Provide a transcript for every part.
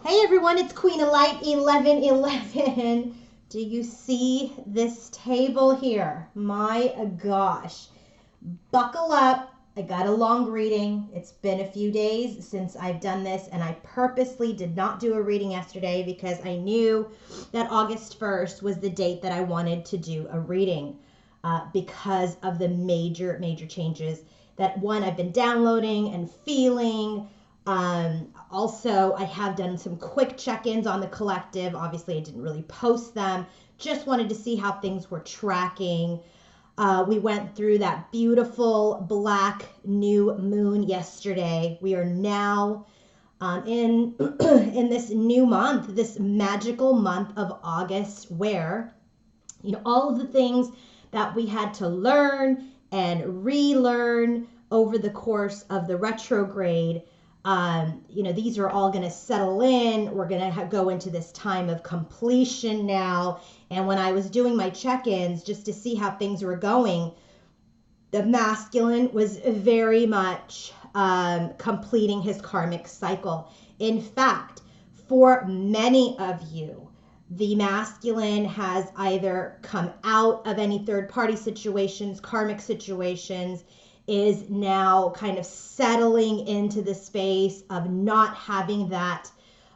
Hey everyone, it's Queen of Light 1111. Do you see this table here? My gosh. Buckle up. I got a long reading. It's been a few days since I've done this, and I purposely did not do a reading yesterday because I knew that August 1st was the date that I wanted to do a reading because of the major changes that I've been downloading and feeling. Also, I have done some quick check-ins on the collective. Obviously, I didn't really post them. Just wanted to see how things were tracking. We went through that beautiful black new moon yesterday. We are now in this new month, this magical month of August, where all of the things that we had to learn and relearn over the course of the retrograde. These are all going to settle in. We're going to go into this time of completion now. And when I was doing my check-ins just to see how things were going, the masculine was very much completing his karmic cycle. In fact, for many of you, the masculine has either come out of any third-party situations, karmic situations, is now kind of settling into the space of not having that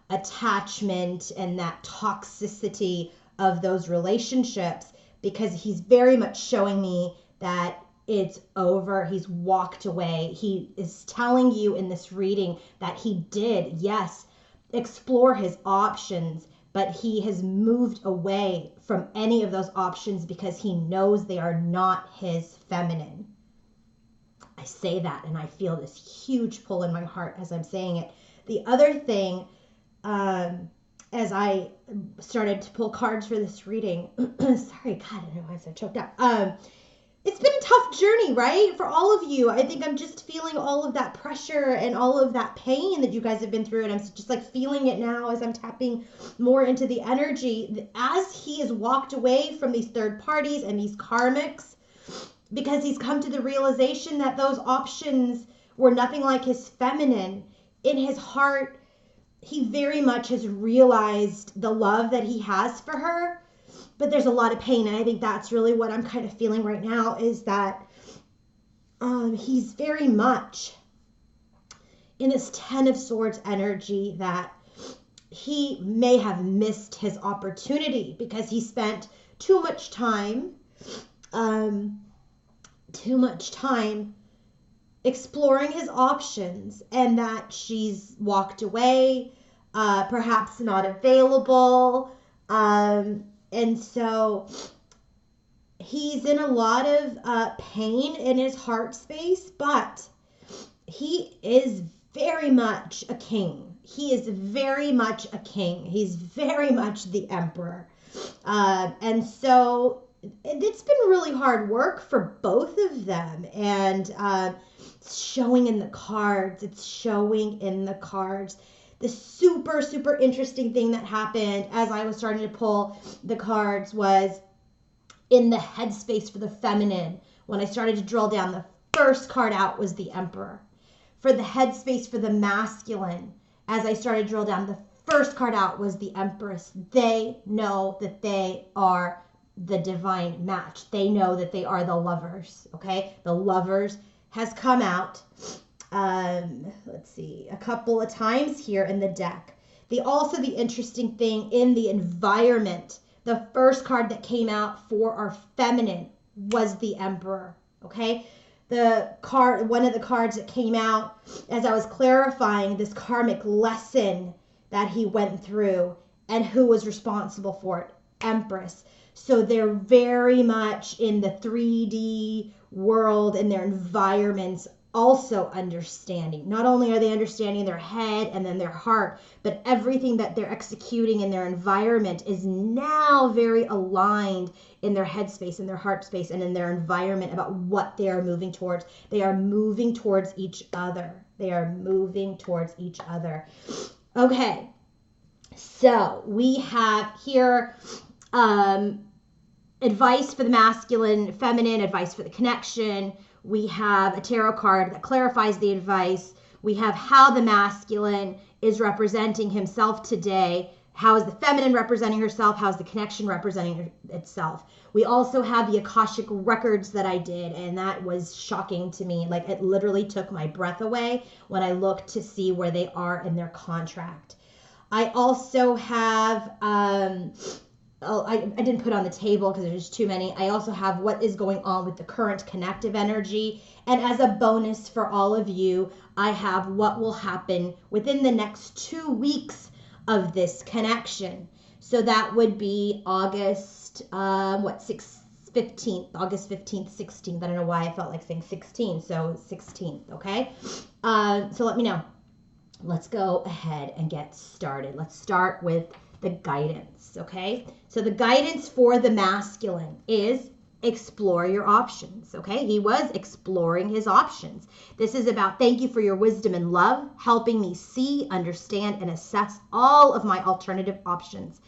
attachment and that toxicity of those relationships, because he's very much showing me that it's over. He's walked away. He is telling you in this reading that he did, yes, explore his options, but he has moved away from any of those options because he knows they are not his feminine. I say that and I feel this huge pull in my heart as I'm saying it. The other thing, as I started to pull cards for this reading, sorry, God, I don't know why I'm so choked up. It's been a tough journey, right? For all of you. I think I'm just feeling all of that pressure and all of that pain that you guys have been through. And I'm just like feeling it now as I'm tapping more into the energy. As he has walked away from these third parties and these karmics, because he's come to the realization that those options were nothing like his feminine. In his heart, he very much has realized the love that he has for her, but there's a lot of pain. And I think that's really what I'm kind of feeling right now, is that he's very much in this 10 of Swords energy, that he may have missed his opportunity because he spent too much time exploring his options, and that she's walked away, perhaps not available. And so he's in a lot of pain in his heart space, but he is very much a king. He is very much a king. He's very much the emperor. And so it's been really hard work for both of them, and it's showing in the cards. It's showing in the cards. The super interesting thing that happened as I was starting to pull the cards was in the headspace for the feminine. When I started to drill down, the first card out was the Emperor. For the headspace for the masculine, as I started to drill down, the first card out was the Empress. They know that they are the divine match. They know that they are the lovers. Okay, the lovers has come out. Let's see, a couple of times here in the deck. The interesting thing in the environment, the first card that came out for our feminine was the Emperor. Okay, one of the cards that came out as I was clarifying this karmic lesson that he went through and who was responsible for it, Empress. So they're very much in the 3D world and their environments also understanding. Not only are they understanding their head and then their heart, but everything that they're executing in their environment is now very aligned in their headspace, in their heart space, and in their environment about what they are moving towards. They are moving towards each other. They are moving towards each other. Okay, so we have here advice for the masculine, feminine, advice for the connection. We have a tarot card that clarifies the advice. We have how the masculine is representing himself today. How is the feminine representing herself? How is the connection representing itself? We also have the Akashic records that I did, and that was shocking to me. Like, it literally took my breath away when I looked to see where they are in their contract. I also have, I didn't put on the table because there's too many. I also have what is going on with the current connective energy. And as a bonus for all of you, I have what will happen within the next 2 weeks of this connection. So that would be August, 15th, August 15th, 16th. I don't know why I felt like saying 16. So 16th, okay? So let me know. Let's go ahead and get started. Let's start with the guidance, okay? So the guidance for the masculine is explore your options, okay? He was exploring his options. This is about thank you for your wisdom and love, helping me see, understand, and assess all of my alternative options.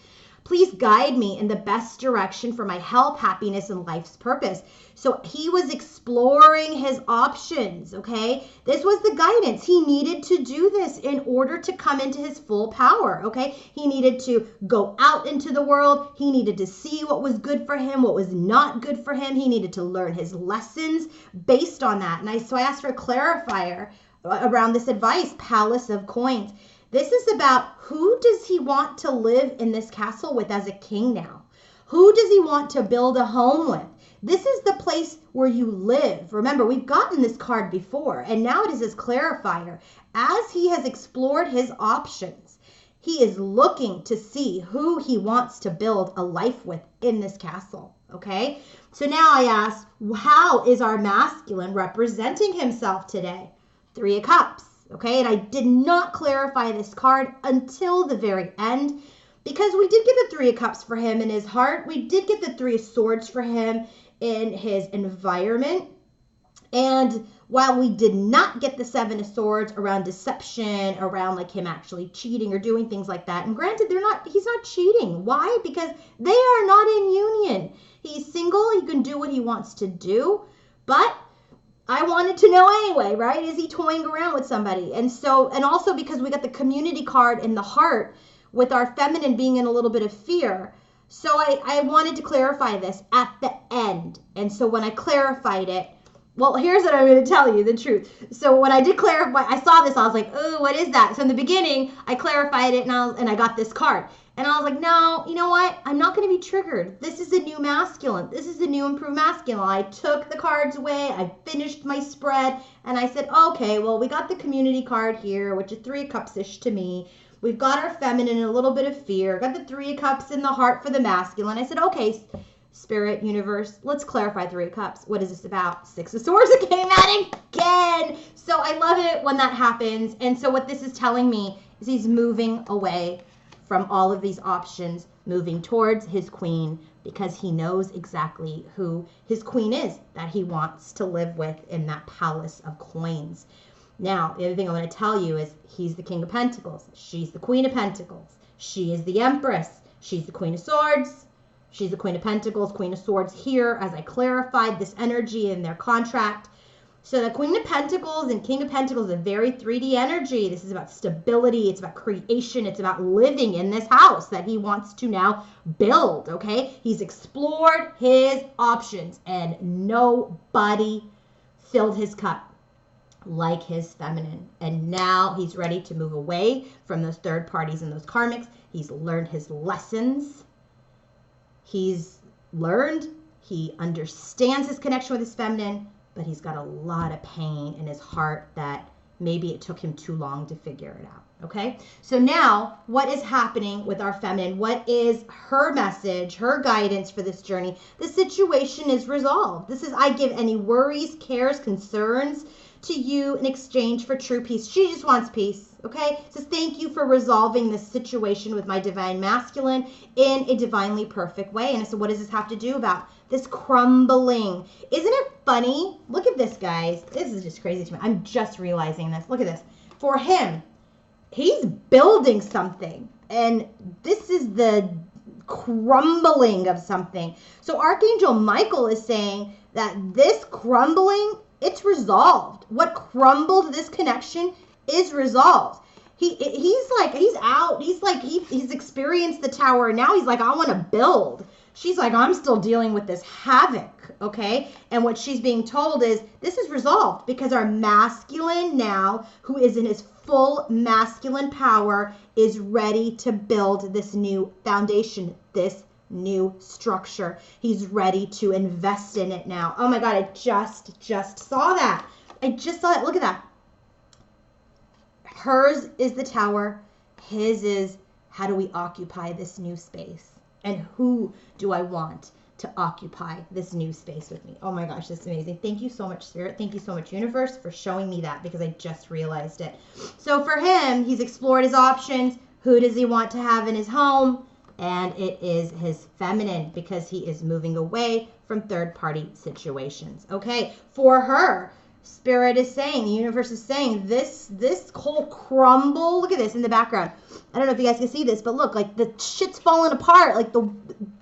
Please guide me in the best direction for my health, happiness, and life's purpose. So he was exploring his options, okay? This was the guidance. He needed to do this in order to come into his full power, okay? He needed to go out into the world. He needed to see what was good for him, what was not good for him. He needed to learn his lessons based on that. And so I asked for a clarifier around this advice, Palace of Coins. This is about who does he want to live in this castle with as a king now? Who does he want to build a home with? This is the place where you live. Remember, we've gotten this card before, and now it is his clarifier. As he has explored his options, he is looking to see who he wants to build a life with in this castle, okay? So now I ask, how is our masculine representing himself today? 3 of Cups. Okay, and I did not clarify this card until the very end because we did get the 3 of Cups for him in his heart. We did get the 3 of Swords for him in his environment. And while we did not get the 7 of Swords around deception, around like him actually cheating or doing things like that, and granted, he's not cheating. Why? Because they are not in union. He's single. He can do what he wants to do, but I wanted to know anyway, right? Is he toying around with somebody? And also because we got the community card in the heart with our feminine being in a little bit of fear. So I wanted to clarify this at the end. And so when I clarified it, well, here's what I'm going to tell you, the truth. So when I did clarify, I saw this, I was like, oh, what is that? So in the beginning, I clarified it and I got this card. And I was like, no, you know what? I'm not going to be triggered. This is a new masculine. This is a new improved masculine. I took the cards away. I finished my spread. And I said, okay, well, we got the community card here, which is 3 of Cups-ish to me. We've got our feminine and a little bit of fear. Got the 3 of Cups in the heart for the masculine. I said, okay, Spirit, universe, let's clarify 3 of Cups. What is this about? 6 of Swords, it came out again. So I love it when that happens. And so what this is telling me is he's moving away from all of these options, moving towards his queen because he knows exactly who his queen is that he wants to live with in that Palace of Coins. Now, the other thing I'm going to tell you is he's the King of Pentacles. She's the Queen of Pentacles. She is the Empress. She's the Queen of Swords. She's the Queen of Pentacles, Queen of Swords here as I clarified this energy in their contract. So the Queen of Pentacles and King of Pentacles is a very 3D energy. This is about stability. It's about creation. It's about living in this house that he wants to now build, okay? He's explored his options and nobody filled his cup like his feminine. And now he's ready to move away from those third parties and those karmics. He's learned his lessons. He's learned. He understands his connection with his feminine. But he's got a lot of pain in his heart that maybe it took him too long to figure it out, okay? So now, what is happening with our feminine? What is her message, her guidance for this journey? The situation is resolved. This is, I give any worries, cares, concerns to you in exchange for true peace. She just wants peace, okay? So thank you for resolving this situation with my divine masculine in a divinely perfect way. And so what does this have to do about this crumbling? Isn't it funny? Look at this, guys. This is just crazy to me. I'm just realizing this. Look at this. For him, he's building something. And this is the crumbling of something. So Archangel Michael is saying that this crumbling, it's resolved. What crumbled this connection is resolved. He's out. He's experienced the tower. And now he's like, I want to build. She's like, I'm still dealing with this havoc, okay? And what she's being told is, this is resolved because our masculine now, who is in his full masculine power, is ready to build this new foundation, this new structure. He's ready to invest in it now. Oh my God, I just saw that. I just saw it. Look at that. Hers is the tower. His is, how do we occupy this new space? And who do I want to occupy this new space with me? Oh my gosh, this is amazing. Thank you so much, Spirit. Thank you so much, Universe, for showing me that, because I just realized it. So for him, he's explored his options. Who does he want to have in his home? And it is his feminine, because he is moving away from third-party situations. Okay, for her, Spirit is saying, the universe is saying, this whole crumble, look at this in the background. I don't know if you guys can see this, but look, like the shit's falling apart.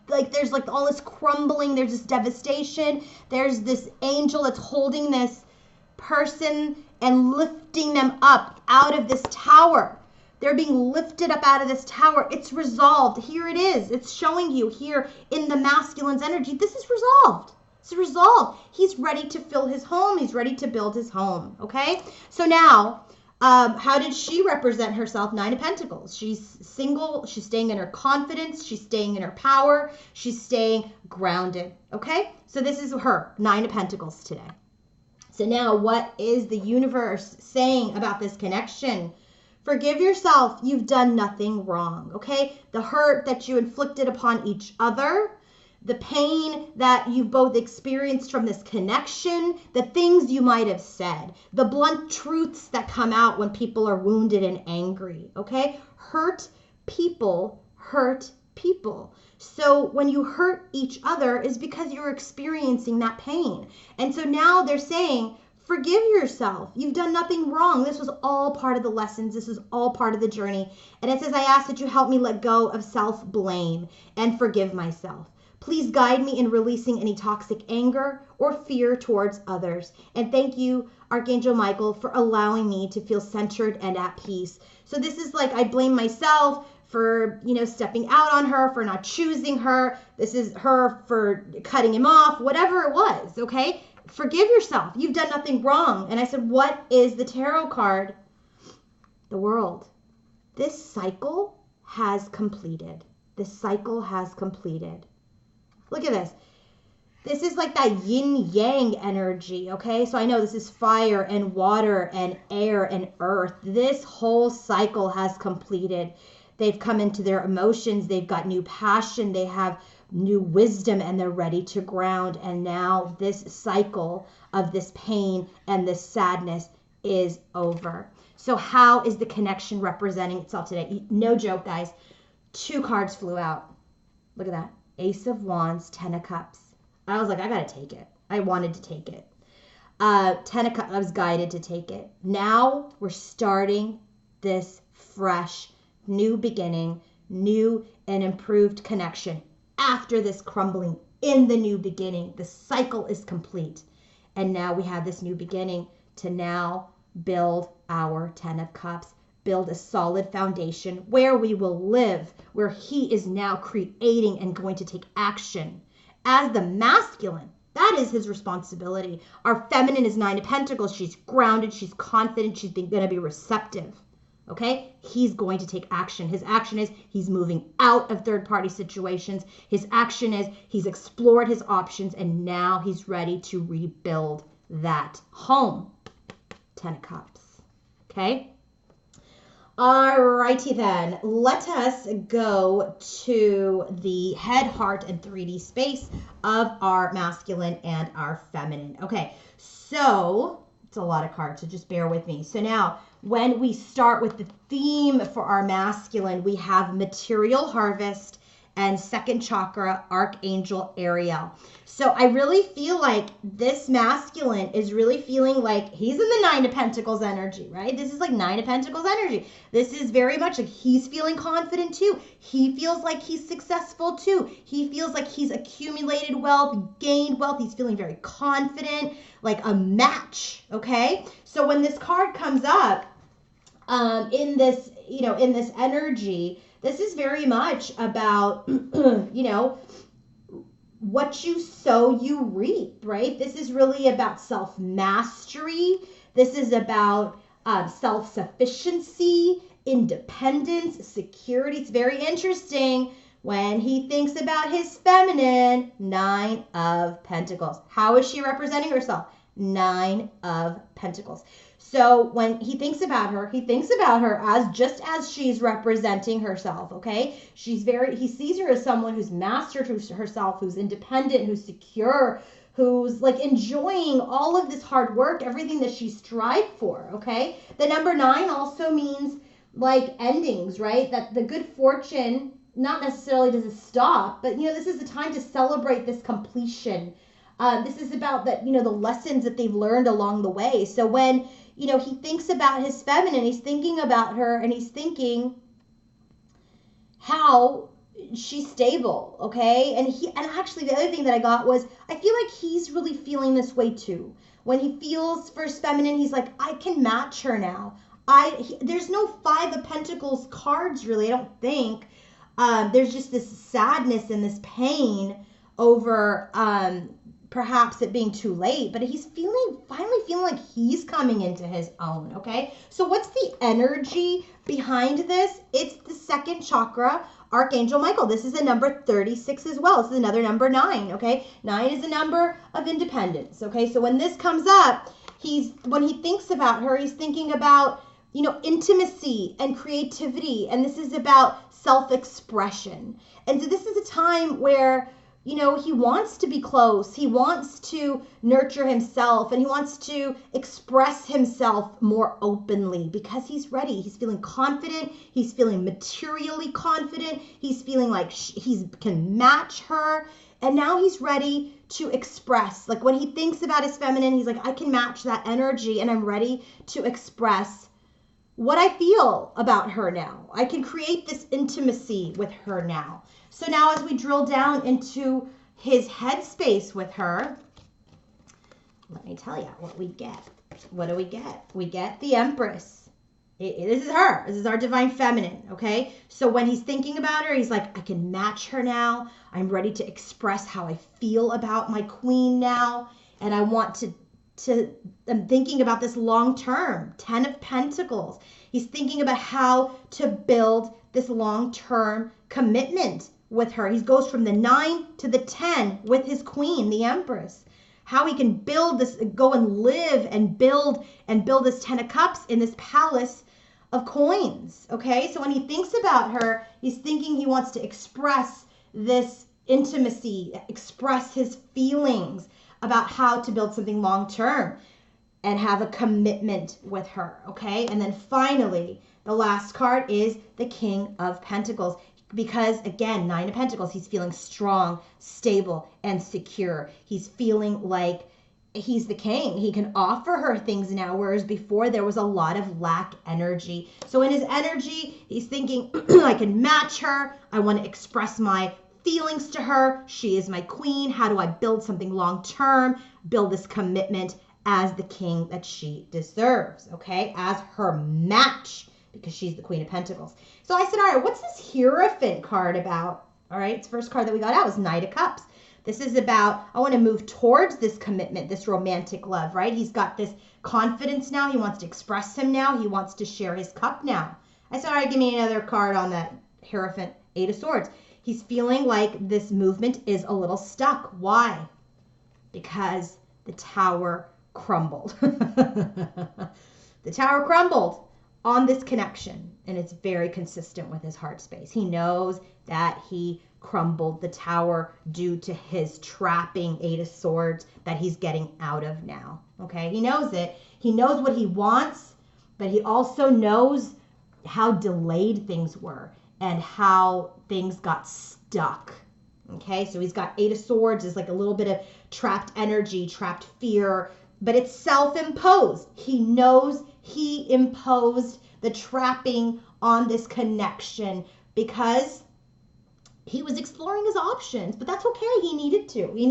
Like there's like all this crumbling. There's this devastation. There's this angel that's holding this person and lifting them up out of this tower. They're being lifted up out of this tower. It's resolved. Here it is. It's showing you here in the masculine's energy. This is resolved. It's resolved. He's ready to fill his home. He's ready to build his home. Okay? So now, how did she represent herself? 9 of Pentacles. She's single. She's staying in her confidence. She's staying in her power. She's staying grounded. Okay? So this is her, 9 of Pentacles today. So now, what is the universe saying about this connection? Forgive yourself. You've done nothing wrong. Okay? The hurt that you inflicted upon each other, the pain that you've both experienced from this connection, the things you might have said, the blunt truths that come out when people are wounded and angry, okay? Hurt people hurt people. So when you hurt each other is because you're experiencing that pain. And so now they're saying, forgive yourself. You've done nothing wrong. This was all part of the lessons. This is all part of the journey. And it says, I ask that you help me let go of self-blame and forgive myself. Please guide me in releasing any toxic anger or fear towards others. And thank you, Archangel Michael, for allowing me to feel centered and at peace. So this is like, I blame myself for, stepping out on her, for not choosing her. This is her for cutting him off, whatever it was, okay? Forgive yourself. You've done nothing wrong. And I said, what is the tarot card? The World. This cycle has completed. This cycle has completed. Look at this. This is like that yin-yang energy, okay? So I know this is fire and water and air and earth. This whole cycle has completed. They've come into their emotions. They've got new passion. They have new wisdom, and they're ready to ground. And now this cycle of this pain and this sadness is over. So how is the connection representing itself today? No joke, guys. 2 cards flew out. Look at that. Ace of Wands, 10 of Cups. I was like, I gotta take it. I wanted to take it. 10 of Cups, I was guided to take it. Now we're starting this fresh, new beginning, new and improved connection. After this crumbling, in the new beginning, the cycle is complete. And now we have this new beginning to now build our 10 of Cups. Build a solid foundation where we will live, where he is now creating and going to take action. As the masculine, that is his responsibility. Our feminine is 9 of Pentacles. She's grounded. She's confident. She's going to be receptive. Okay? He's going to take action. His action is he's moving out of third-party situations. His action is he's explored his options, and now he's ready to rebuild that home. 10 of Cups. Okay? Alrighty then, let us go to the head, heart, and 3D space of our masculine and our feminine. Okay, so it's a lot of cards, so just bear with me. So now, when we start with the theme for our masculine, we have material harvest and second chakra, Archangel Ariel. So I really feel like this masculine is really feeling like he's in the 9 of Pentacles energy, right? This is like 9 of Pentacles energy. This is very much like he's feeling confident too. He feels like he's successful too. He feels like he's accumulated wealth, gained wealth. He's feeling very confident, like a match, okay? So when this card comes up, in this in this energy, this is very much about, what you sow, you reap, right? This is really about self-mastery. This is about self-sufficiency, independence, security. It's very interesting when he thinks about his feminine, 9 of Pentacles. How is she representing herself? 9 of Pentacles. So when he thinks about her as just as she's representing herself, okay? He sees her as someone who's mastered herself, who's independent, who's secure, who's like enjoying all of this hard work, everything that she strived for, okay? The number 9 also means like endings, right? That the good fortune, not necessarily does it stop, but this is the time to celebrate this completion. This is about that, the lessons that they've learned along the way. So when he thinks about his feminine, he's thinking about her, and he's thinking how she's stable, okay? And actually the other thing that I got was, I feel like he's really feeling this way too. When he feels for his feminine, he's like, I can match her now. There's no 5 of Pentacles cards, really, I don't think. There's just this sadness and this pain over perhaps it being too late, but he's finally feeling like he's coming into his own, okay? So what's the energy behind this? It's the 2nd chakra, Archangel Michael. This is a number 36 as well. This is another number 9, okay? 9 is a number of independence, okay? So when this comes up, when he thinks about her, he's thinking about, intimacy and creativity, and this is about self-expression. And so this is a time where he wants to be close. He wants to nurture himself, and he wants to express himself more openly because he's ready. He's feeling confident. He's feeling materially confident. He's feeling like he can match her. And now he's ready to express. Like when he thinks about his feminine, he's like, I can match that energy, and I'm ready to express what I feel about her now. I can create this intimacy with her now. So now as we drill down into his headspace with her, let me tell you what we get. What do we get? We get the Empress. This is her. This is our divine feminine, okay? So when he's thinking about her, he's like, I can match her now. I'm ready to express how I feel about my queen now. And I want I'm thinking about this long term, 10 of Pentacles. He's thinking about how to build this long-term commitment with her. He goes from the 9 to the 10 with his queen, the Empress. How he can build this, go and live and build this 10 of Cups in this palace of coins, okay? So when he thinks about her, he's thinking he wants to express this intimacy, express his feelings about how to build something long-term and have a commitment with her, okay? And then finally, the last card is the King of Pentacles. Because again, 9 of Pentacles, he's feeling strong, stable, and secure. He's feeling like he's the king. He can offer her things now, whereas before there was a lot of lack energy. So in his energy, he's thinking, I can match her. I want to express my feelings to her. She is my queen. How do I build something long-term? Build this commitment as the king that she deserves, okay? As her match, because she's the Queen of Pentacles. So I said, all right, what's this Hierophant card about? All right, it's first card that we got out was Knight of Cups. This is about, I want to move towards this commitment, this romantic love, right? He's got this confidence now. He wants to express him now. He wants to share his cup now. I said, all right, give me another card on that Hierophant, 8 of Swords. He's feeling like this movement is a little stuck. Why? Because the Tower crumbled. The Tower crumbled on this connection, and it's very consistent with his heart space. He knows that he crumbled the Tower due to his trapping 8 of Swords that he's getting out of now. Okay, he knows it. He knows what he wants, but he also knows how delayed things were and how things got stuck. Okay, so he's got 8 of Swords. It's like a little bit of trapped energy, trapped fear, but it's self-imposed. He knows he imposed the trapping on this connection because he was exploring his options, but that's okay. He needed to. He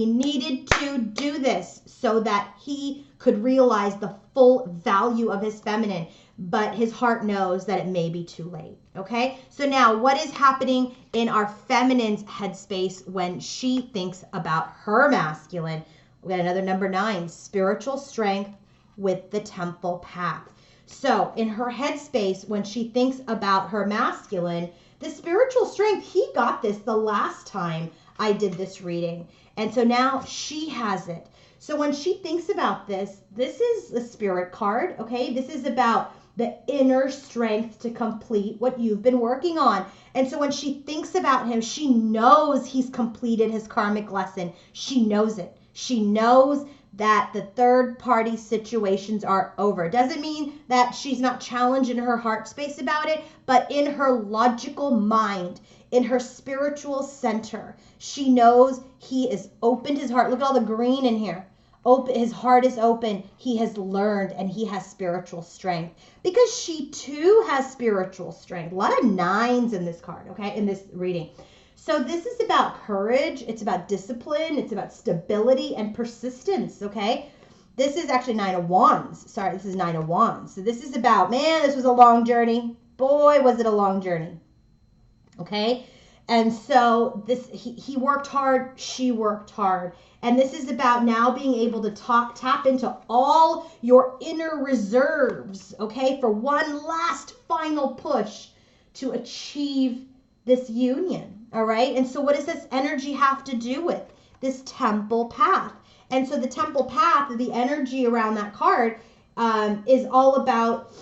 needed to do this so that he could realize the full value of his feminine, but his heart knows that it may be too late. Okay, so now what is happening in our feminine's headspace when she thinks about her masculine? We got another number 9, spiritual strength with the temple path. So in her headspace, when she thinks about her masculine, the spiritual strength, he got this the last time I did this reading. And so now she has it. So when she thinks about this, this is the spirit card, okay? This is about the inner strength to complete what you've been working on. And so when she thinks about him, she knows he's completed his karmic lesson. She knows it. She knows that the third party situations are over. It doesn't mean that she's not challenged in her heart space about it, but in her logical mind, in her spiritual center, she knows he has opened his heart. Look at all the green in here. Open, his heart is open. He has learned and he has spiritual strength because she too has spiritual strength. A lot of 9s in this card, okay, in this reading. So this is about courage. It's about discipline. It's about stability and persistence, okay? This is actually 9 of Wands. Sorry, this is 9 of Wands. So this is about, man, this was a long journey. Boy, was it a long journey, okay? And so this, he worked hard. She worked hard. And this is about now being able to tap into all your inner reserves, okay, for one last final push to achieve this union. All right. And so what does this energy have to do with this temple path? And so the temple path, the energy around that card is all about,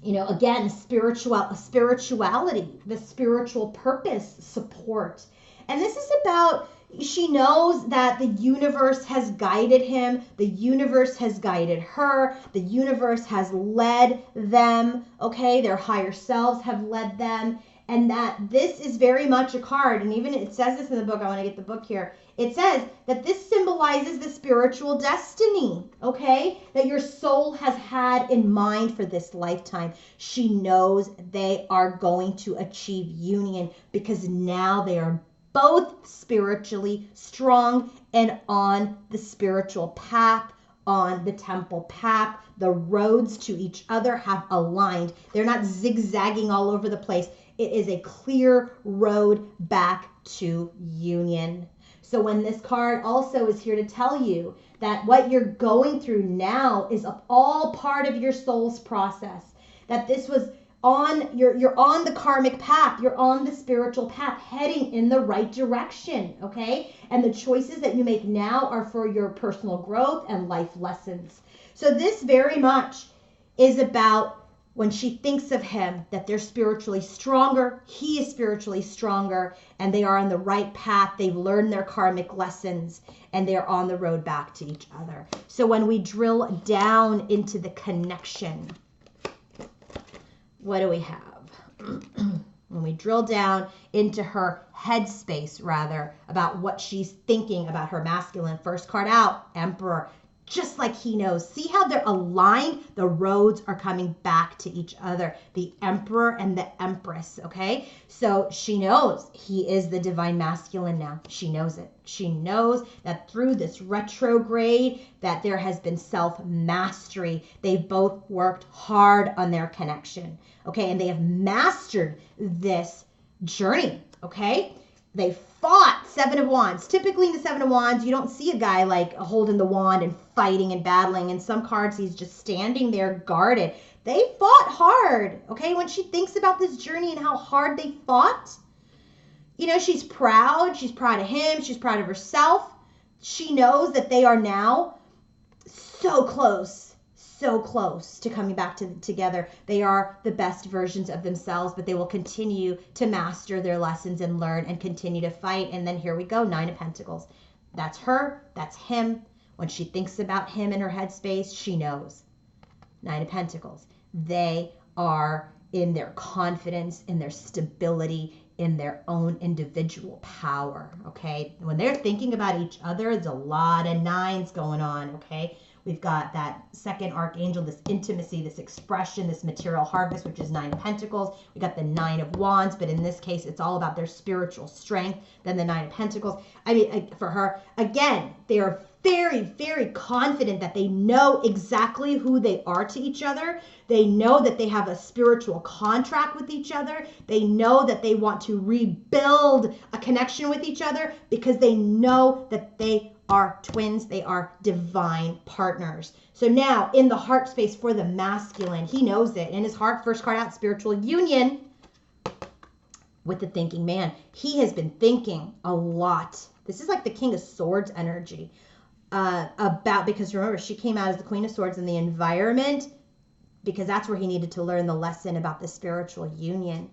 you know, again, spirituality, the spiritual purpose, support. And this is about, she knows that the universe has guided him. The universe has guided her. The universe has led them. Okay. Their higher selves have led them. And that this is very much a card, and even it says this in the book, I want to get the book here. It says that this symbolizes the spiritual destiny, okay, that your soul has had in mind for this lifetime. She knows they are going to achieve union because now they are both spiritually strong and on the spiritual path, on the temple path. The roads to each other have aligned. They're not zigzagging all over the place. It is a clear road back to union. So when this card also is here to tell you that what you're going through now is all part of your soul's process, that this was on, you're on the karmic path, you're on the spiritual path, heading in the right direction, okay? And the choices that you make now are for your personal growth and life lessons. So this very much is about, when she thinks of him, that they're spiritually stronger, he is spiritually stronger, and they are on the right path. They've learned their karmic lessons, and they're on the road back to each other. So when we drill down into the connection, what do we have? When we drill down into her headspace, rather, about what she's thinking about her masculine, first card out, Emperor. Just like he knows. See how they're aligned? The roads are coming back to each other. The Emperor and the Empress, okay? So she knows he is the divine masculine now. She knows it. She knows that through this retrograde that there has been self-mastery. They've both worked hard on their connection, okay? And they have mastered this journey, okay? They fought. 7 of Wands. Typically in the 7 of Wands, you don't see a guy like holding the wand and fighting and battling. In some cards, he's just standing there guarded. They fought hard, okay? When she thinks about this journey and how hard they fought, you know, she's proud. She's proud of him. She's proud of herself. She knows that they are now so close to coming back together. They are the best versions of themselves, but they will continue to master their lessons and learn and continue to fight. And then here we go, 9 of Pentacles. That's her. That's him. When she thinks about him in her headspace, she knows. 9 of Pentacles. They are in their confidence, in their stability, in their own individual power, okay? When they're thinking about each other, there's a lot of 9s going on, okay? We've got that second archangel, this intimacy, this expression, this material harvest, which is 9 of Pentacles. We got the 9 of Wands, but in this case, it's all about their spiritual strength. Then the 9 of Pentacles. I mean, for her, again, they are very, very confident that they know exactly who they are to each other. They know that they have a spiritual contract with each other. They know that they want to rebuild a connection with each other because they know that they are twins. They are divine partners. So now in the heart space for the masculine, he knows it. In his heart, first card out, spiritual union with the thinking man. He has been thinking a lot. This is like the King of Swords energy. Because remember, she came out as the Queen of Swords in the environment because that's where he needed to learn the lesson about the spiritual union.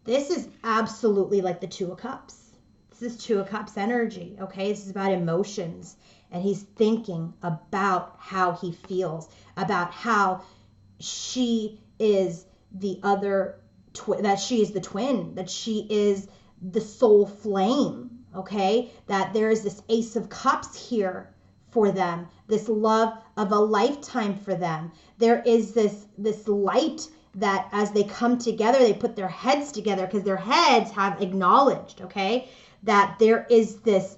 This is absolutely like the Two of Cups. This is Two of Cups energy, okay? This is about emotions, and he's thinking about how he feels, about how she is the other twin, that she is the twin, that she is the soul flame, okay? That there is this Ace of Cups here for them, this love of a lifetime for them. There is this light that as they come together, they put their heads together because their heads have acknowledged, okay, that there is this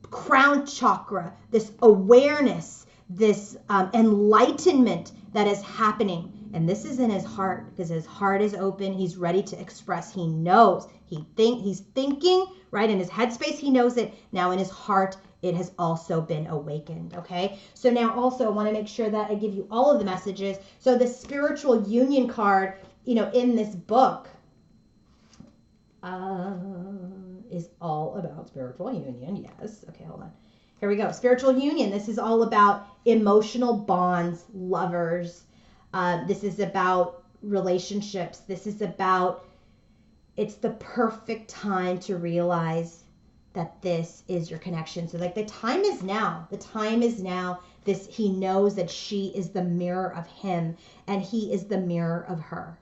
crown chakra, this awareness, this enlightenment that is happening. And this is in his heart because his heart is open. He's ready to express. He knows. He's thinking, right? In his headspace, he knows it. Now in his heart, it has also been awakened, okay? So now also I want to make sure that I give you all of the messages. So the spiritual union card, in this book is all about spiritual union. Yes. Okay, hold on. Here we go. Spiritual union. This is all about emotional bonds, lovers. This is about relationships. This is about, it's the perfect time to realize that this is your connection. So like the time is now. The time is now. He knows that she is the mirror of him and he is the mirror of her.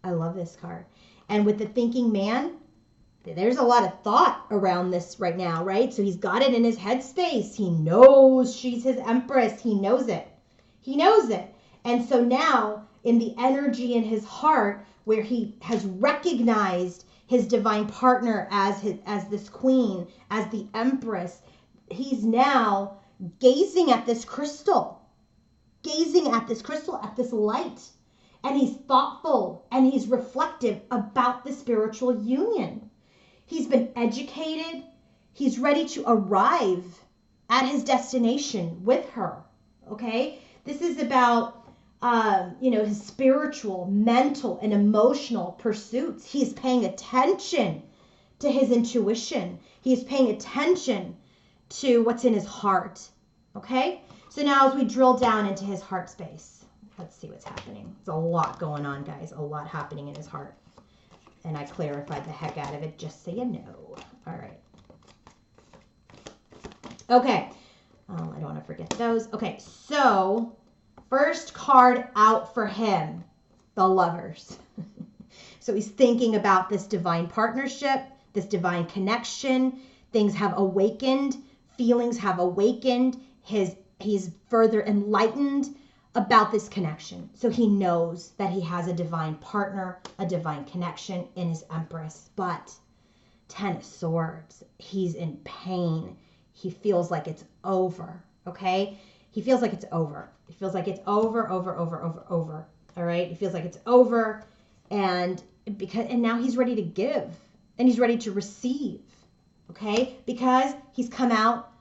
I love this card. And with the thinking man, there's a lot of thought around this right now, right? So he's got it in his headspace. He knows she's his empress. He knows it. He knows it. And so now in the energy in his heart where he has recognized his divine partner as this queen, as the empress, he's now gazing at this crystal, at this light. And he's thoughtful and he's reflective about the spiritual union. He's been educated. He's ready to arrive at his destination with her, okay? This is about his spiritual, mental, and emotional pursuits. He's paying attention to his intuition. He's paying attention to what's in his heart. Okay? So now as we drill down into his heart space, let's see what's happening. There's a lot going on, guys. A lot happening in his heart. And I clarified the heck out of it, just so you know. All right. Okay. I don't want to forget those. Okay, so first card out for him, the Lovers. So he's thinking about this divine partnership, this divine connection. Things have awakened. Feelings have awakened. He's further enlightened about this connection. So he knows that he has a divine partner, a divine connection in his Empress. But 10 of Swords, he's in pain. He feels like it's over, okay? He feels like it's over. He feels like it's over. All right? He feels like it's over, and now he's ready to give, and he's ready to receive, okay? Because he's come out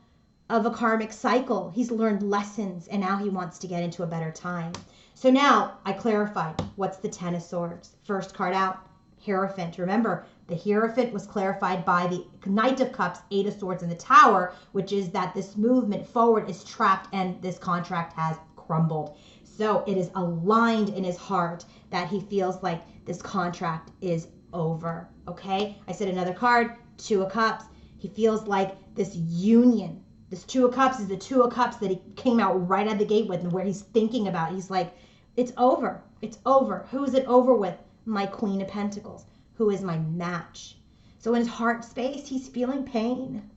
of a karmic cycle. He's learned lessons, and now he wants to get into a better time. So now I clarified what's the 10 of Swords. First card out, Hierophant. Remember, the Hierophant was clarified by the Knight of Cups, 8 of Swords in the Tower, which is that this movement forward is trapped and this contract has crumbled. So it is aligned in his heart that he feels like this contract is over, okay? I said another card, 2 of Cups. He feels like this union, this 2 of Cups is the 2 of Cups that he came out right at the gate with and where he's thinking about. He's like, it's over. It's over. Who is it over with? My Queen of Pentacles, who is my match. So in his heart space, he's feeling pain.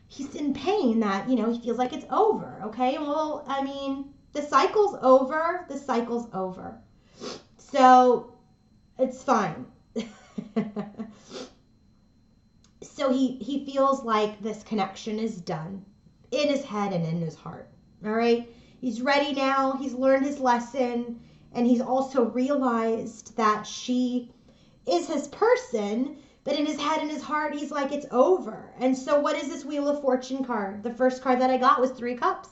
he's in pain that, he feels like it's over, okay? Well, I mean, the cycle's over. The cycle's over. So it's fine. So he feels like this connection is done in his head and in his heart. All right? He's ready now. He's learned his lesson. And he's also realized that she is his person. But in his head and his heart, he's like, it's over. And so what is this Wheel of Fortune card? The first card that I got was 3 cups.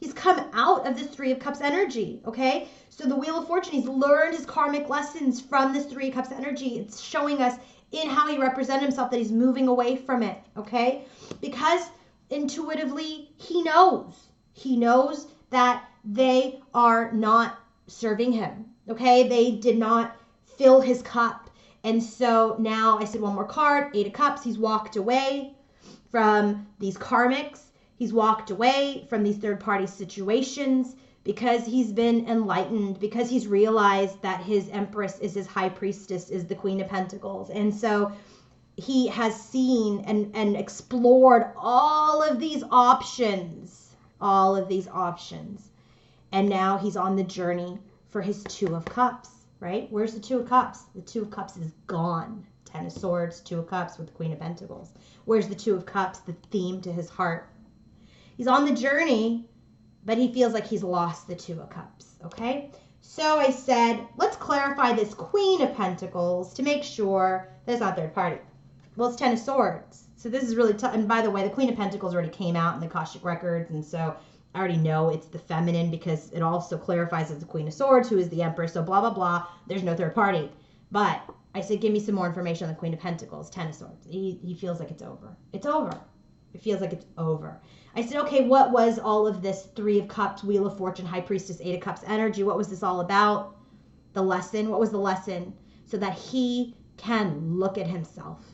He's come out of this 3 of Cups energy, okay? So the Wheel of Fortune, he's learned his karmic lessons from this 3 of Cups energy. It's showing us in how he represented himself that he's moving away from it, okay? Because intuitively, he knows. He knows that they are not serving him, okay? They did not fill his cup. And so now I said one more card, 8 of Cups. He's walked away from these karmics. He's walked away from these third-party situations because he's been enlightened, because he's realized that his Empress is his High Priestess, is the Queen of Pentacles. And so he has seen and explored all of these options, And now he's on the journey for his 2 of Cups, right? Where's the 2 of Cups? The 2 of Cups is gone. 10 of Swords, 2 of Cups with the Queen of Pentacles. Where's the 2 of Cups? The theme to his heart. He's on the journey, but he feels like he's lost the 2 of Cups, okay? So I said, let's clarify this Queen of Pentacles to make sure that it's not third party. Well, it's 10 of Swords. So this is really tough. And by the way, the Queen of Pentacles already came out in the Akashic records, and so I already know it's the feminine because it also clarifies as the Queen of Swords, who is the Empress, so blah, blah, blah. There's no third party. But I said, give me some more information on the Queen of Pentacles, 10 of Swords. He feels like it's over. It's over. It feels like it's over. I said, okay, what was all of this 3 of Cups, Wheel of Fortune, High Priestess, 8 of Cups energy? What was this all about? The lesson. What was the lesson? So that he can look at himself.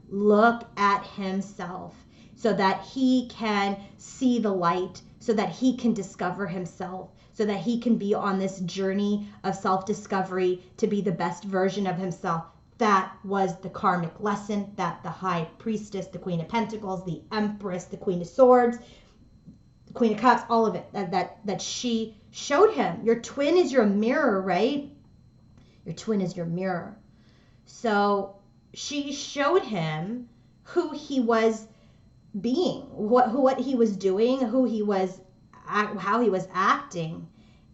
Look at himself. So that he can see the light. So that he can discover himself. So that he can be on this journey of self-discovery to be the best version of himself. That was the karmic lesson that the High Priestess, the Queen of Pentacles, the Empress, the Queen of Swords, the Queen of Cups, all of it, that she showed him. Your twin is your mirror, right? Your twin is your mirror. So she showed him who he was being, what he was doing, how he was acting.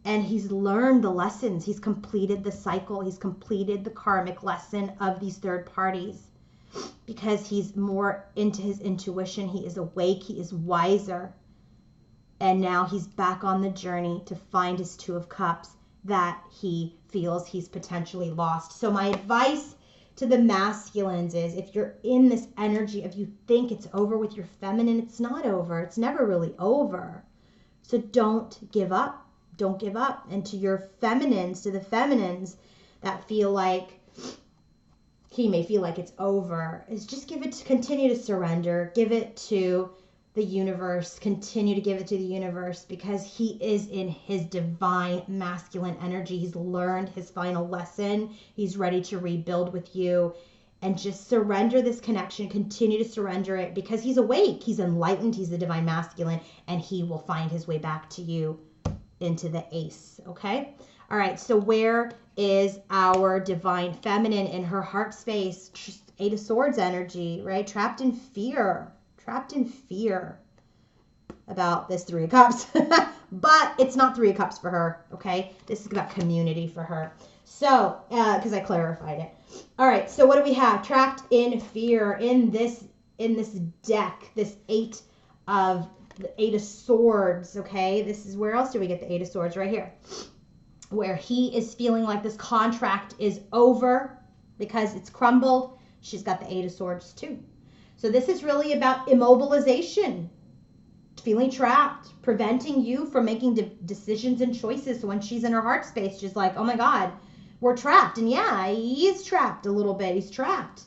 And he's learned the lessons. He's completed the cycle. He's completed the karmic lesson of these third parties because he's more into his intuition. He is awake. He is wiser. And now he's back on the journey to find his 2 of Cups that he feels he's potentially lost. So my advice to the masculines is, if you're in this energy, if you think it's over with your feminine, it's not over. It's never really over. So don't give up. Don't give up. And to your feminines, to the feminines that feel like he may feel like it's over, is just continue to surrender. Give it to the universe. Continue to give it to the universe because he is in his divine masculine energy. He's learned his final lesson. He's ready to rebuild with you. And just surrender this connection. Continue to surrender it because he's awake. He's enlightened. He's the divine masculine. And he will find his way back to you into the Ace, okay? All right, so where is our divine feminine in her heart space? Just 8 of Swords energy, right? Trapped in fear about this 3 of Cups. But it's not 3 of Cups for her, okay? This is about community for her. So, because I clarified it. All right, so what do we have? Trapped in fear in this deck, this 8 of Swords, okay? This is, where else do we get the 8 of Swords? Right here. Where he is feeling like this contract is over because it's crumbled. She's got the 8 of Swords too. So this is really about immobilization, feeling trapped, preventing you from making decisions and choices. So when she's in her heart space, she's like, oh my God, we're trapped. And yeah, he is trapped a little bit. He's trapped.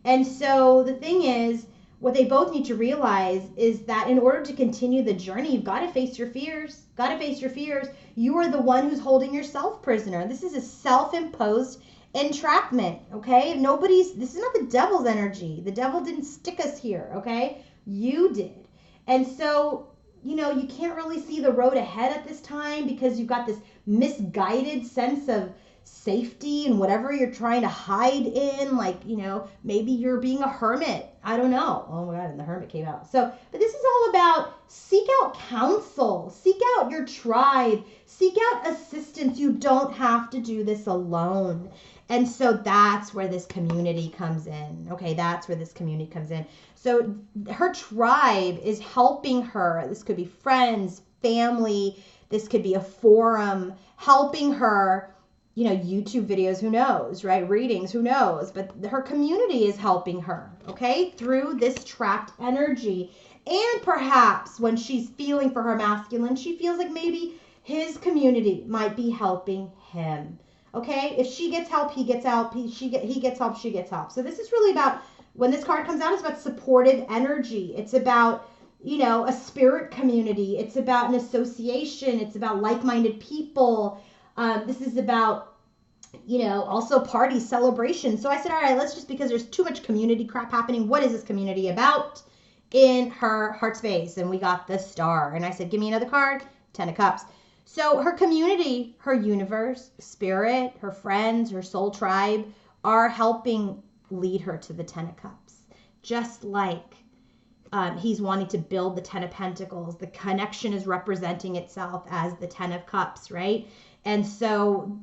And so the thing is, what they both need to realize is that in order to continue the journey, you've got to face your fears. Got to face your fears. You are the one who's holding yourself prisoner. This is a self-imposed entrapment, okay? This is not the devil's energy. The devil didn't stick us here, okay? You did. And so, you can't really see the road ahead at this time because you've got this misguided sense of safety and whatever you're trying to hide in. Like, maybe you're being a hermit. I don't know. Oh my God, and the hermit came out. So, but this is all about seek out counsel, seek out your tribe, seek out assistance. You don't have to do this alone. And so that's where this community comes in. Okay, that's where this community comes in. So her tribe is helping her. This could be friends, family. This could be a forum helping her, YouTube videos, who knows, right? Readings, who knows? But her community is helping her, okay, through this trapped energy. And perhaps when she's feeling for her masculine, she feels like maybe his community might be helping him. Okay, if she gets help, he gets help. He gets help, she gets help. So this is really about, when this card comes out, it's about supportive energy. It's about, a spirit community. It's about an association. It's about like-minded people. This is about, also party celebration. So I said, all right, let's just, because there's too much community crap happening. What is this community about in her heart space? And we got the Star. And I said, give me another card. 10 of Cups. So her community, her universe, spirit, her friends, her soul tribe are helping lead her to the 10 of Cups. Just like he's wanting to build the 10 of Pentacles. The connection is representing itself as the 10 of Cups, right? And so,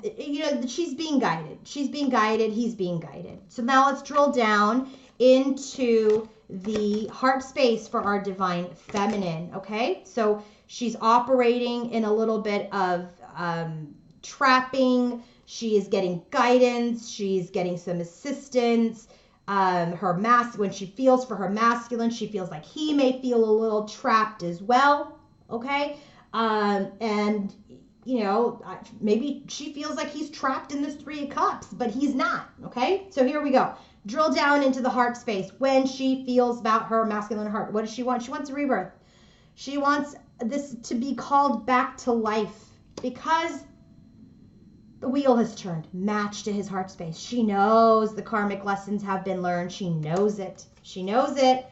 she's being guided. She's being guided. He's being guided. So now let's drill down into the heart space for our divine feminine, okay? So she's operating in a little bit of trapping. She is getting guidance. She's getting some assistance. When she feels for her masculine, she feels like he may feel a little trapped as well, okay? And, maybe she feels like he's trapped in this 3 of Cups, but he's not, okay? So here we go. Drill down into the heart space. When she feels about her masculine heart, what does she want? She wants a rebirth. She wants this to be called back to life because the wheel has turned, matched to his heart space. She knows the karmic lessons have been learned. She knows it. She knows it.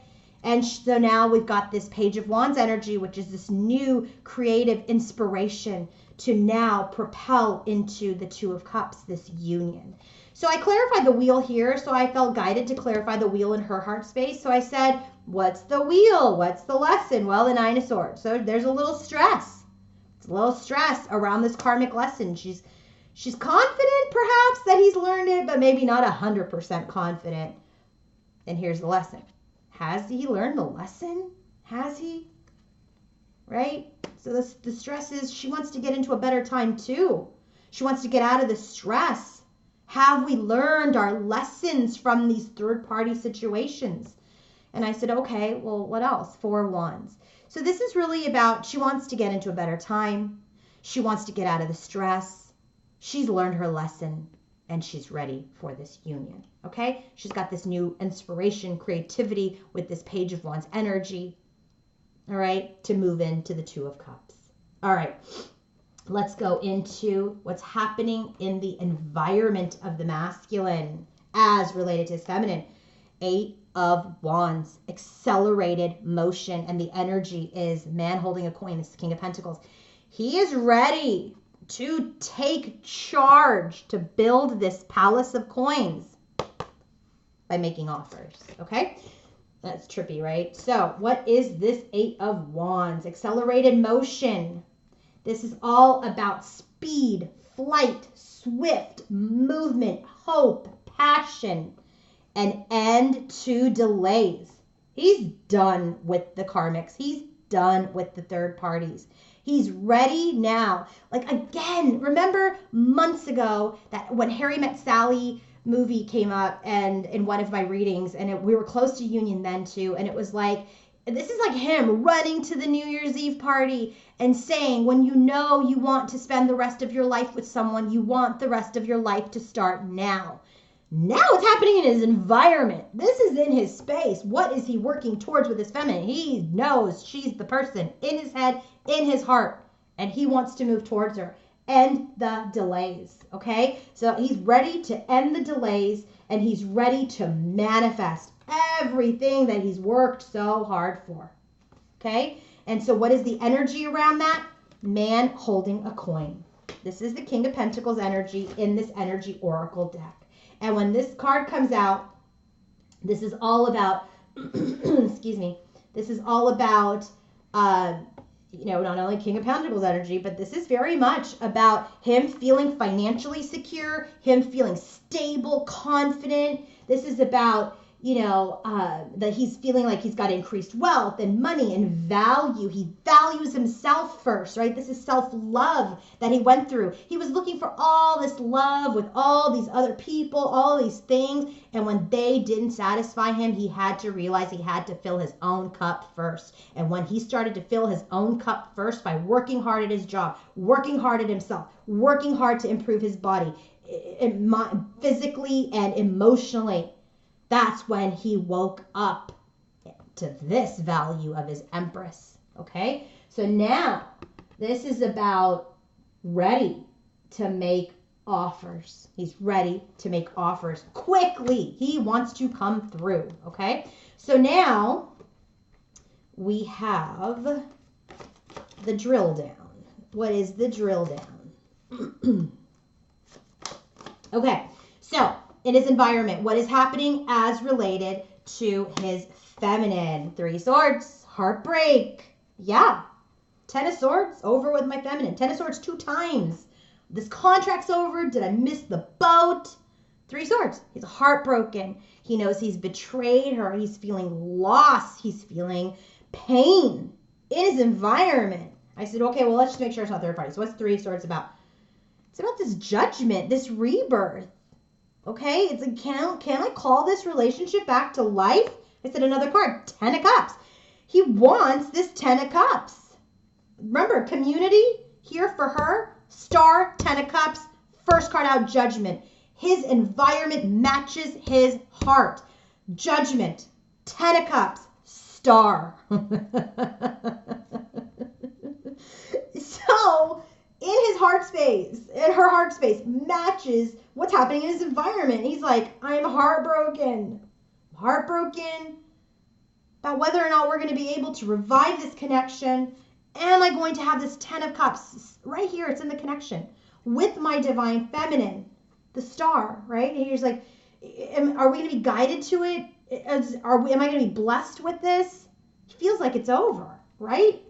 And so now we've got this Page of Wands energy, which is this new creative inspiration to now propel into the 2 of Cups, this union. So I clarified the wheel here. So I felt guided to clarify the wheel in her heart space. So I said, what's the wheel? What's the lesson? Well, the 9 of Swords. So there's a little stress. It's a little stress around this karmic lesson. She's confident perhaps that he's learned it, but maybe not 100% confident. And here's the lesson. Has he learned the lesson? Has he? Right? So the stress is she wants to get into a better time too. She wants to get out of the stress. Have we learned our lessons from these third-party situations? And I said, okay, well, what else? 4 of Wands. So this is really about she wants to get into a better time. She wants to get out of the stress. She's learned her lesson and she's ready for this union. Okay? She's got this new inspiration, creativity with this Page of Wands energy. All right? To move into the 2 of Cups. All right. Let's go into what's happening in the environment of the masculine as related to his feminine. 8 of Wands, accelerated motion, and the energy is man holding a coin. This is King of Pentacles. He is ready to take charge to build this palace of coins by making offers. Okay? That's trippy, right? So what is this 8 of Wands? Accelerated motion. This is all about speed, flight, swift movement, hope, passion, an end to delays. He's done with the karmics. He's done with the third parties. He's ready now. Like, again, remember months ago that when Harry Met Sally movie came up and in one of my readings, and we were close to union then too, and it was like, this is like him running to the New Year's Eve party and saying, when you know you want to spend the rest of your life with someone, you want the rest of your life to start now. Now it's happening in his environment. This is in his space. What is he working towards with his feminine? He knows she's the person in his head, in his heart, and he wants to move towards her. End the delays, okay? So he's ready to end the delays, and he's ready to manifest everything that he's worked so hard for. Okay? And so what is the energy around that? Man holding a coin. This is the King of Pentacles energy in this energy oracle deck. And when this card comes out, this is all about, excuse me, this is all about, not only King of Pentacles energy, but this is very much about him feeling financially secure, him feeling stable, confident. This is about, that he's feeling like he's got increased wealth and money and value. He values himself first, right? This is self-love that he went through. He was looking for all this love with all these other people, all these things. And when they didn't satisfy him, he had to realize he had to fill his own cup first. And when he started to fill his own cup first by working hard at his job, working hard at himself, working hard to improve his body, physically and emotionally, that's when he woke up to this value of his Empress. Okay? So now this is about ready to make offers. He's ready to make offers quickly. He wants to come through. Okay? So now we have the drill down. What is the drill down? Okay. So in his environment, what is happening as related to his feminine? 3 swords, heartbreak. Yeah. 10 of swords, over with my feminine. 10 of swords 2 times. This contract's over. Did I miss the boat? 3 swords. He's heartbroken. He knows he's betrayed her. He's feeling loss. He's feeling pain in his environment. I said, okay, well, let's just make sure it's not third party. So what's 3 swords about? It's about this judgment, this rebirth. Okay, it's like, can I call this relationship back to life? I said another card, 10 of Cups. He wants this 10 of Cups. Remember, community here for her, Star, 10 of Cups, first card out, Judgment. His environment matches his heart. Judgment, 10 of Cups, Star. So, in his heart space, in her heart space, matches what's happening in his environment. He's like, I'm heartbroken. Heartbroken about whether or not we're going to be able to revive this connection. Am I going to have this 10 of Cups right here? It's in the connection with my divine feminine, the Star, right? And he's like, are we going to be guided to it? Am I going to be blessed with this? He feels like it's over, right?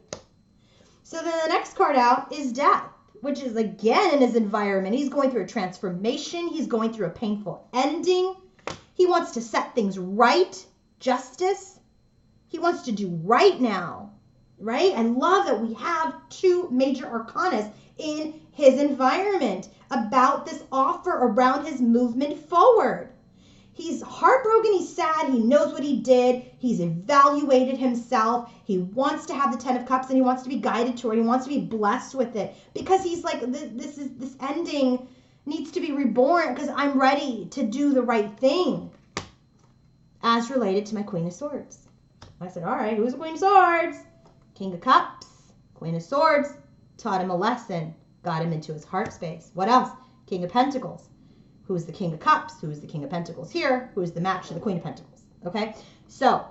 So then the next card out is Death, which is again in his environment. He's going through a transformation. He's going through a painful ending. He wants to set things right, justice. He wants to do right now, right? I love that we have 2 major arcanas in his environment about this offer around his movement forward. He's heartbroken, he's sad, he knows what he did, he's evaluated himself, he wants to have the 10 of Cups and he wants to be guided toward it, he wants to be blessed with it because he's like, this ending needs to be reborn because I'm ready to do the right thing as related to my Queen of Swords. I said, all right, who's the Queen of Swords? King of Cups, Queen of Swords, taught him a lesson, got him into his heart space. What else? King of Pentacles. Who's the King of Cups? Who's the King of Pentacles here? Who's the match to the Queen of Pentacles? Okay, so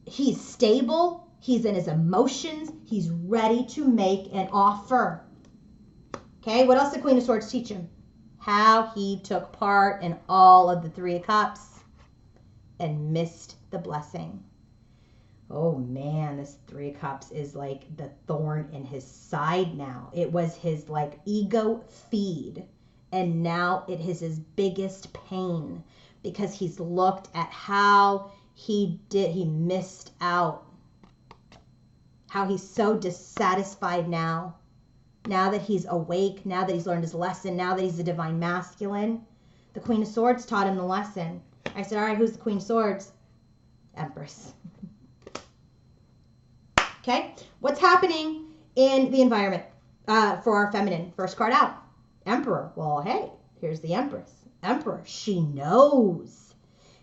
he's stable. He's in his emotions. He's ready to make an offer. Okay, what else did Queen of Swords teach him? How he took part in all of the 3 of Cups and missed the blessing. Oh man, this 3 of Cups is like the thorn in his side now. It was his like ego feed. And now it is his biggest pain because he's looked at how he missed out. How he's so dissatisfied now. Now that he's awake, now that he's learned his lesson, now that he's the divine masculine. The Queen of Swords taught him the lesson. I said, all right, who's the Queen of Swords? Empress. Okay, what's happening in the environment for our feminine? First card out. Emperor. Well, hey, here's the Empress. Emperor. She knows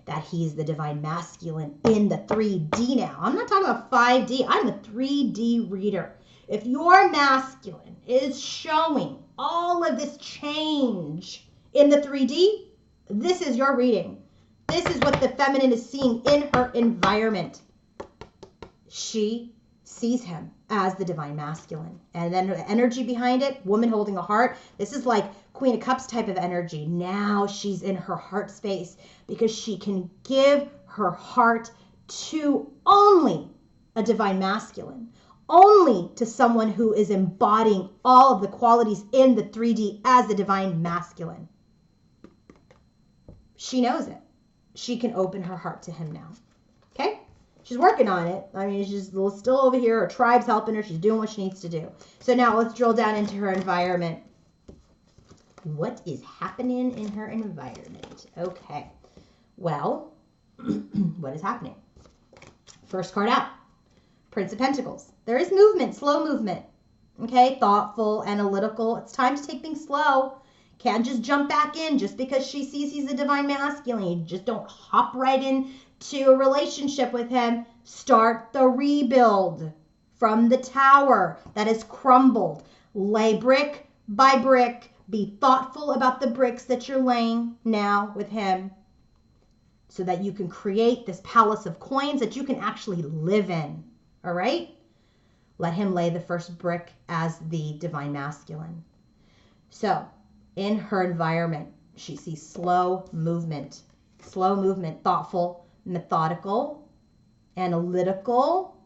that he's the divine masculine in the 3D now. I'm not talking about 5D. I'm a 3D reader. If your masculine is showing all of this change in the 3D, this is your reading. This is what the feminine is seeing in her environment. she sees him as the divine masculine. And then the energy behind it, woman holding a heart. This is like Queen of Cups type of energy. Now she's in her heart space because she can give her heart to only a divine masculine, only to someone who is embodying all of the qualities in the 3D as the divine masculine. She knows it. She can open her heart to him now. Okay? She's working on it. I mean, she's still over here. Her tribe's helping her. She's doing what she needs to do. So now let's drill down into her environment. What is happening in her environment? Okay. Well, what is happening? First card out. Prince of Pentacles. There is movement, slow movement. Okay? Thoughtful, analytical. It's time to take things slow. Can't just jump back in just because she sees he's a divine masculine. You just don't hop right into a relationship with him. Start the rebuild from the tower that has crumbled. Lay brick by brick. Be thoughtful about the bricks that you're laying now with him so that you can create this palace of coins that you can actually live in. All right? Let him lay the first brick as the divine masculine. So, in her environment, she sees slow movement, thoughtful, methodical, analytical,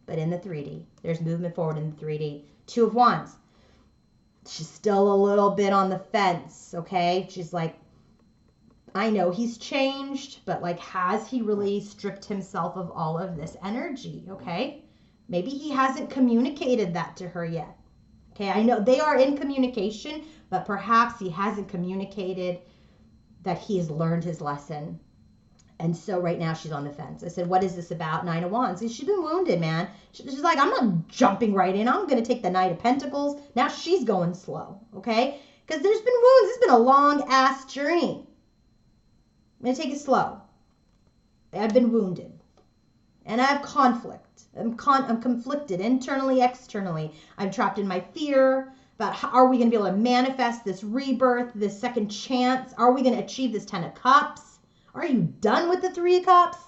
but in the 3D. There's movement forward in the 3D. Two of Wands. She's still a little bit on the fence, okay? She's like, I know he's changed, but like, has he really stripped himself of all of this energy, okay? Maybe he hasn't communicated that to her yet. Okay, I know they are in communication, but perhaps he hasn't communicated that he has learned his lesson. And so right now she's on the fence. I said, what is this about? Nine of Wands. She's been wounded, man. She's like, I'm not jumping right in. I'm going to take the Knight of Pentacles. Now she's going slow, okay? Because there's been wounds. It's been a long-ass journey. I'm going to take it slow. I've been wounded. And I have conflict. I'm conflicted internally, externally. I'm trapped in my fear about how are we going to be able to manifest this rebirth, this second chance? Are we going to achieve this 10 of Cups? Are you done with the 3 of Cups?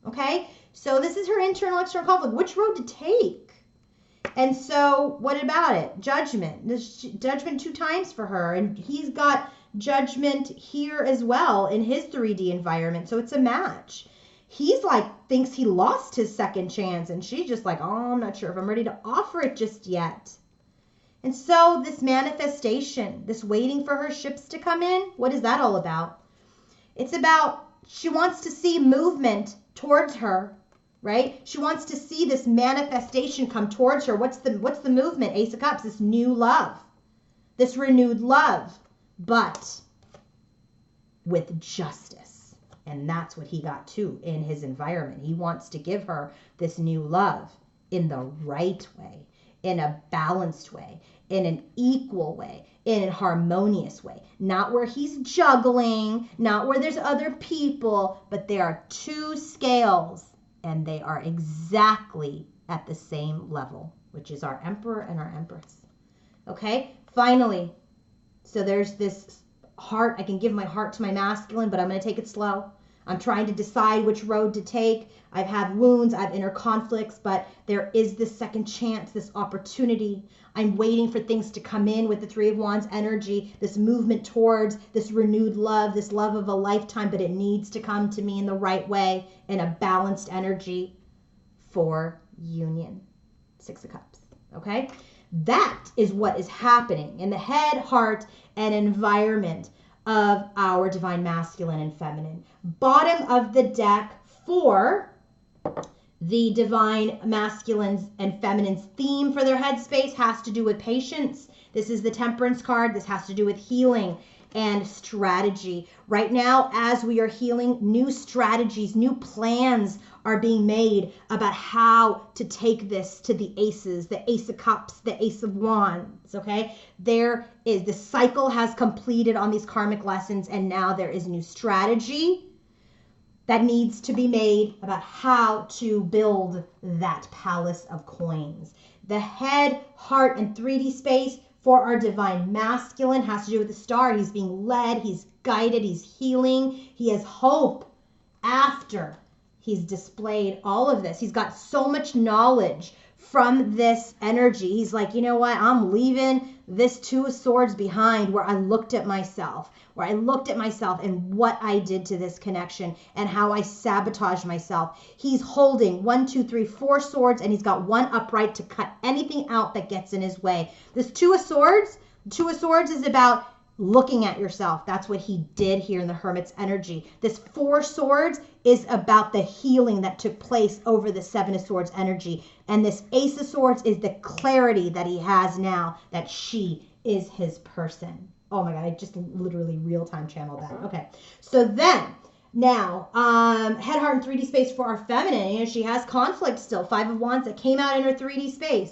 Okay, so this is her internal, external conflict. Which road to take? And so what about it? Judgment. There's judgment 2 times for her. And he's got judgment here as well in his 3D environment. So it's a match. He's like, thinks he lost his second chance. And she's just like, oh, I'm not sure if I'm ready to offer it just yet. And so this manifestation, this waiting for her ships to come in, what is that all about? It's about she wants to see movement towards her, right? She wants to see this manifestation come towards her. What's the movement? Ace of Cups, this new love, this renewed love, but with justice. And that's what he got too in his environment. He wants to give her this new love in the right way, in a balanced way, in an equal way, in a harmonious way. Not where he's juggling, not where there's other people, but there are 2 scales and they are exactly at the same level, which is our Emperor and our Empress. Okay, finally, so there's this heart. I can give my heart to my masculine, but I'm going to take it slow. I'm trying to decide which road to take. I've had wounds, I've inner conflicts, but there is this second chance, this opportunity. I'm waiting for things to come in with the 3 of Wands energy, this movement towards this renewed love, this love of a lifetime, but it needs to come to me in the right way, in a balanced energy for union. 6 of Cups, okay? That is what is happening in the head, heart, and environment of our divine masculine and feminine. Bottom of the deck for the divine masculines and feminines theme for their headspace has to do with patience. This is the Temperance card. This has to do with healing and strategy. Right now, as we are healing, new strategies, new plans are being made about how to take this to the aces, the Ace of Cups, the Ace of Wands, okay? There is, the cycle has completed on these karmic lessons, and now there is new strategy that needs to be made about how to build that palace of coins. The head, heart, and 3D space for our divine masculine has to do with the star. He's being led, he's guided, he's healing, he has hope after He's displayed all of this. He's got so much knowledge from this energy. He's like, you know what? I'm leaving this Two of Swords behind, where I looked at myself, and what I did to this connection and how I sabotaged myself. He's holding 1, 2, 3, 4 swords, and he's got one upright to cut anything out that gets in his way. This Two of Swords is about looking at yourself. That's what he did here in the Hermit's energy. This 4 swords is about the healing that took place over the 7 of Swords energy. And this Ace of Swords is the clarity that he has now that she is his person. Oh my God, I just literally real-time channeled that. Okay, so then now, head, heart, and 3D space for our feminine. You know, she has conflict still. 5 of Wands that came out in her 3D space.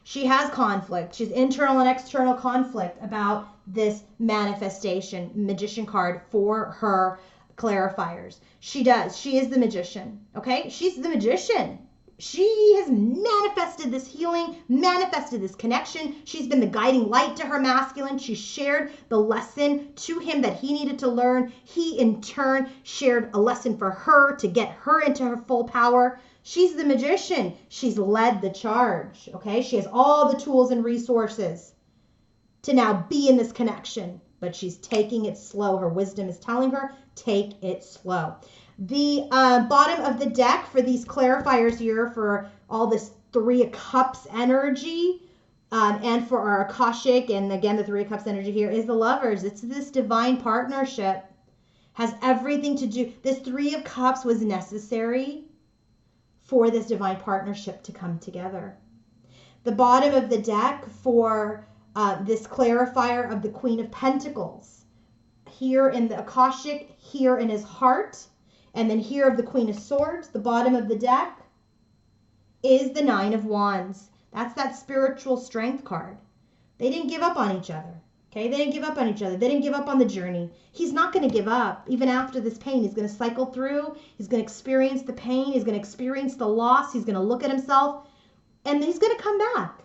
She has conflict. She's internal and external conflict about this manifestation. Magician card for her clarifiers. She does. She is the magician. Okay? She's the magician. She has manifested this healing, manifested this connection. She's been the guiding light to her masculine. She shared the lesson to him that he needed to learn. He, in turn, shared a lesson for her to get her into her full power. She's the magician. She's led the charge, okay? She has all the tools and resources to now be in this connection, but she's taking it slow. Her wisdom is telling her, take it slow. The bottom of the deck for these clarifiers here for all this 3 of Cups energy and for our Akashic, and again, the 3 of Cups energy here is the Lovers. It's this divine partnership. Has everything to do, this 3 of Cups was necessary for this divine partnership to come together. The bottom of the deck for this clarifier of the Queen of Pentacles. Here in the Akashic, here in his heart, and then here of the Queen of Swords. The bottom of the deck is the 9 of Wands. That's that spiritual strength card. They didn't give up on each other. Okay, they didn't give up on each other. They didn't give up on the journey. He's not going to give up. Even after this pain, he's going to cycle through. He's going to experience the pain. He's going to experience the loss. He's going to look at himself, and he's going to come back.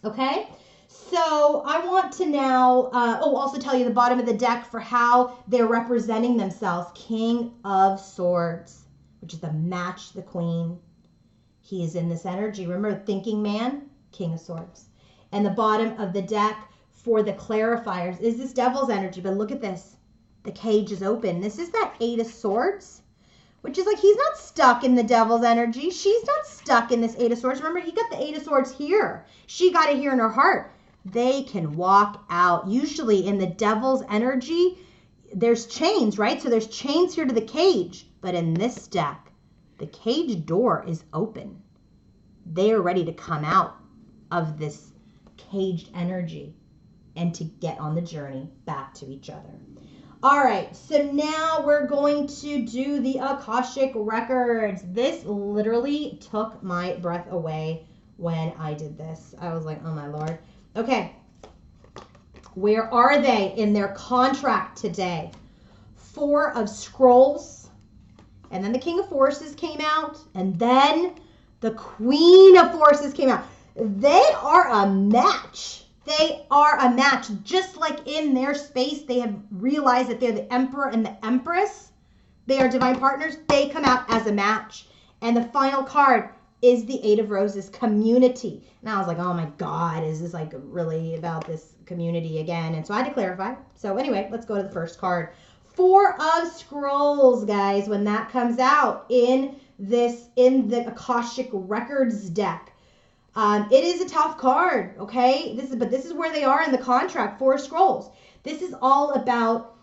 Okay, so I want to now, also tell you the bottom of the deck for how they're representing themselves. King of Swords, which is the match the Queen. He is in this energy. Remember, thinking man, King of Swords. And the bottom of the deck for the clarifiers is this Devil's energy. But look at this. The cage is open. This is that 8 of Swords, which is like he's not stuck in the Devil's energy. She's not stuck in this 8 of Swords. Remember, he got the 8 of Swords here. She got it here in her heart. They can walk out. Usually in the Devil's energy, there's chains, right? So there's chains here to the cage. But in this deck, the cage door is open. They are ready to come out of this caged energy and to get on the journey back to each other. All right, so now we're going to do the Akashic records. This literally took my breath away when I did this. I was like, oh my Lord. Okay, where are they in their contract today? 4 of Scrolls, and then the King of Forces came out, and then the Queen of Forces came out. They are a match. They are a match. Just like in their space, they have realized that they're the Emperor and the Empress. They are divine partners. They come out as a match. And the final card is the 8 of Roses, community. And I was like, oh my God, is this like really about this community again? And so I had to clarify. So anyway, let's go to the first card. 4 of Scrolls, guys, when that comes out in the Akashic Records deck. It is a tough card, okay? But this is where they are in the contract. 4 Scrolls. This is all about,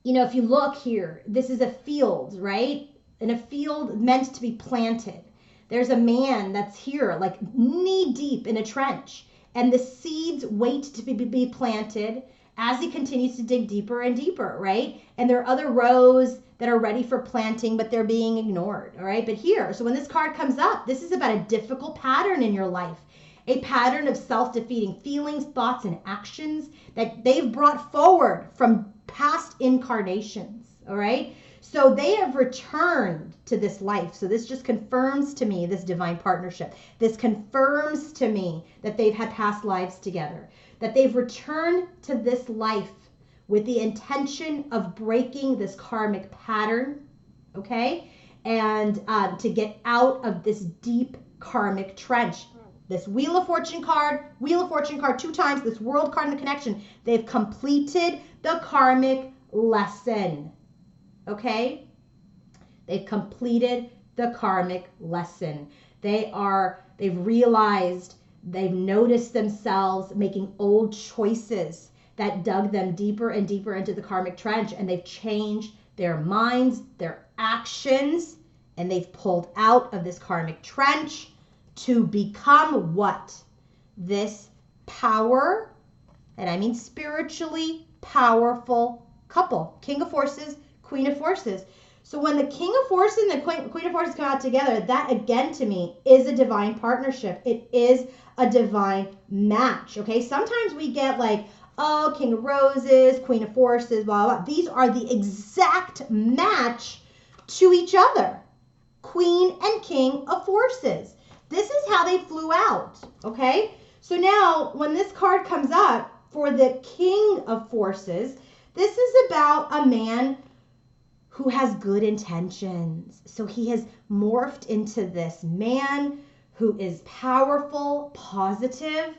if you look here, this is a field, right? In a field meant to be planted. There's a man that's here, like knee deep in a trench, and the seeds wait to be planted as he continues to dig deeper and deeper, right? And there are other rows that are ready for planting, but they're being ignored, all right? But here, so when this card comes up, this is about a difficult pattern in your life, a pattern of self-defeating feelings, thoughts, and actions that they've brought forward from past incarnations, all right? So they have returned to this life. So this just confirms to me this divine partnership. This confirms to me that they've had past lives together, that they've returned to this life with the intention of breaking this karmic pattern, okay? And to get out of this deep karmic trench. This Wheel of Fortune card 2 times, this World card in the connection. They've completed the karmic lesson, okay? They've completed the karmic lesson. They've realized, they've noticed themselves making old choices that dug them deeper and deeper into the karmic trench, and they've changed their minds, their actions, and they've pulled out of this karmic trench to become what? This power, and I mean spiritually powerful couple. King of Forces, Queen of Forces. So when the King of Forces and the Queen of Forces come out together, that again to me is a divine partnership. It is a divine match, okay? Sometimes we get like, oh, King of Roses, Queen of Forces, blah, blah, blah. These are the exact match to each other. Queen and King of Forces. This is how they flew out, okay? So now when this card comes up for the King of Forces, this is about a man who has good intentions. So he has morphed into this man who is powerful, positive,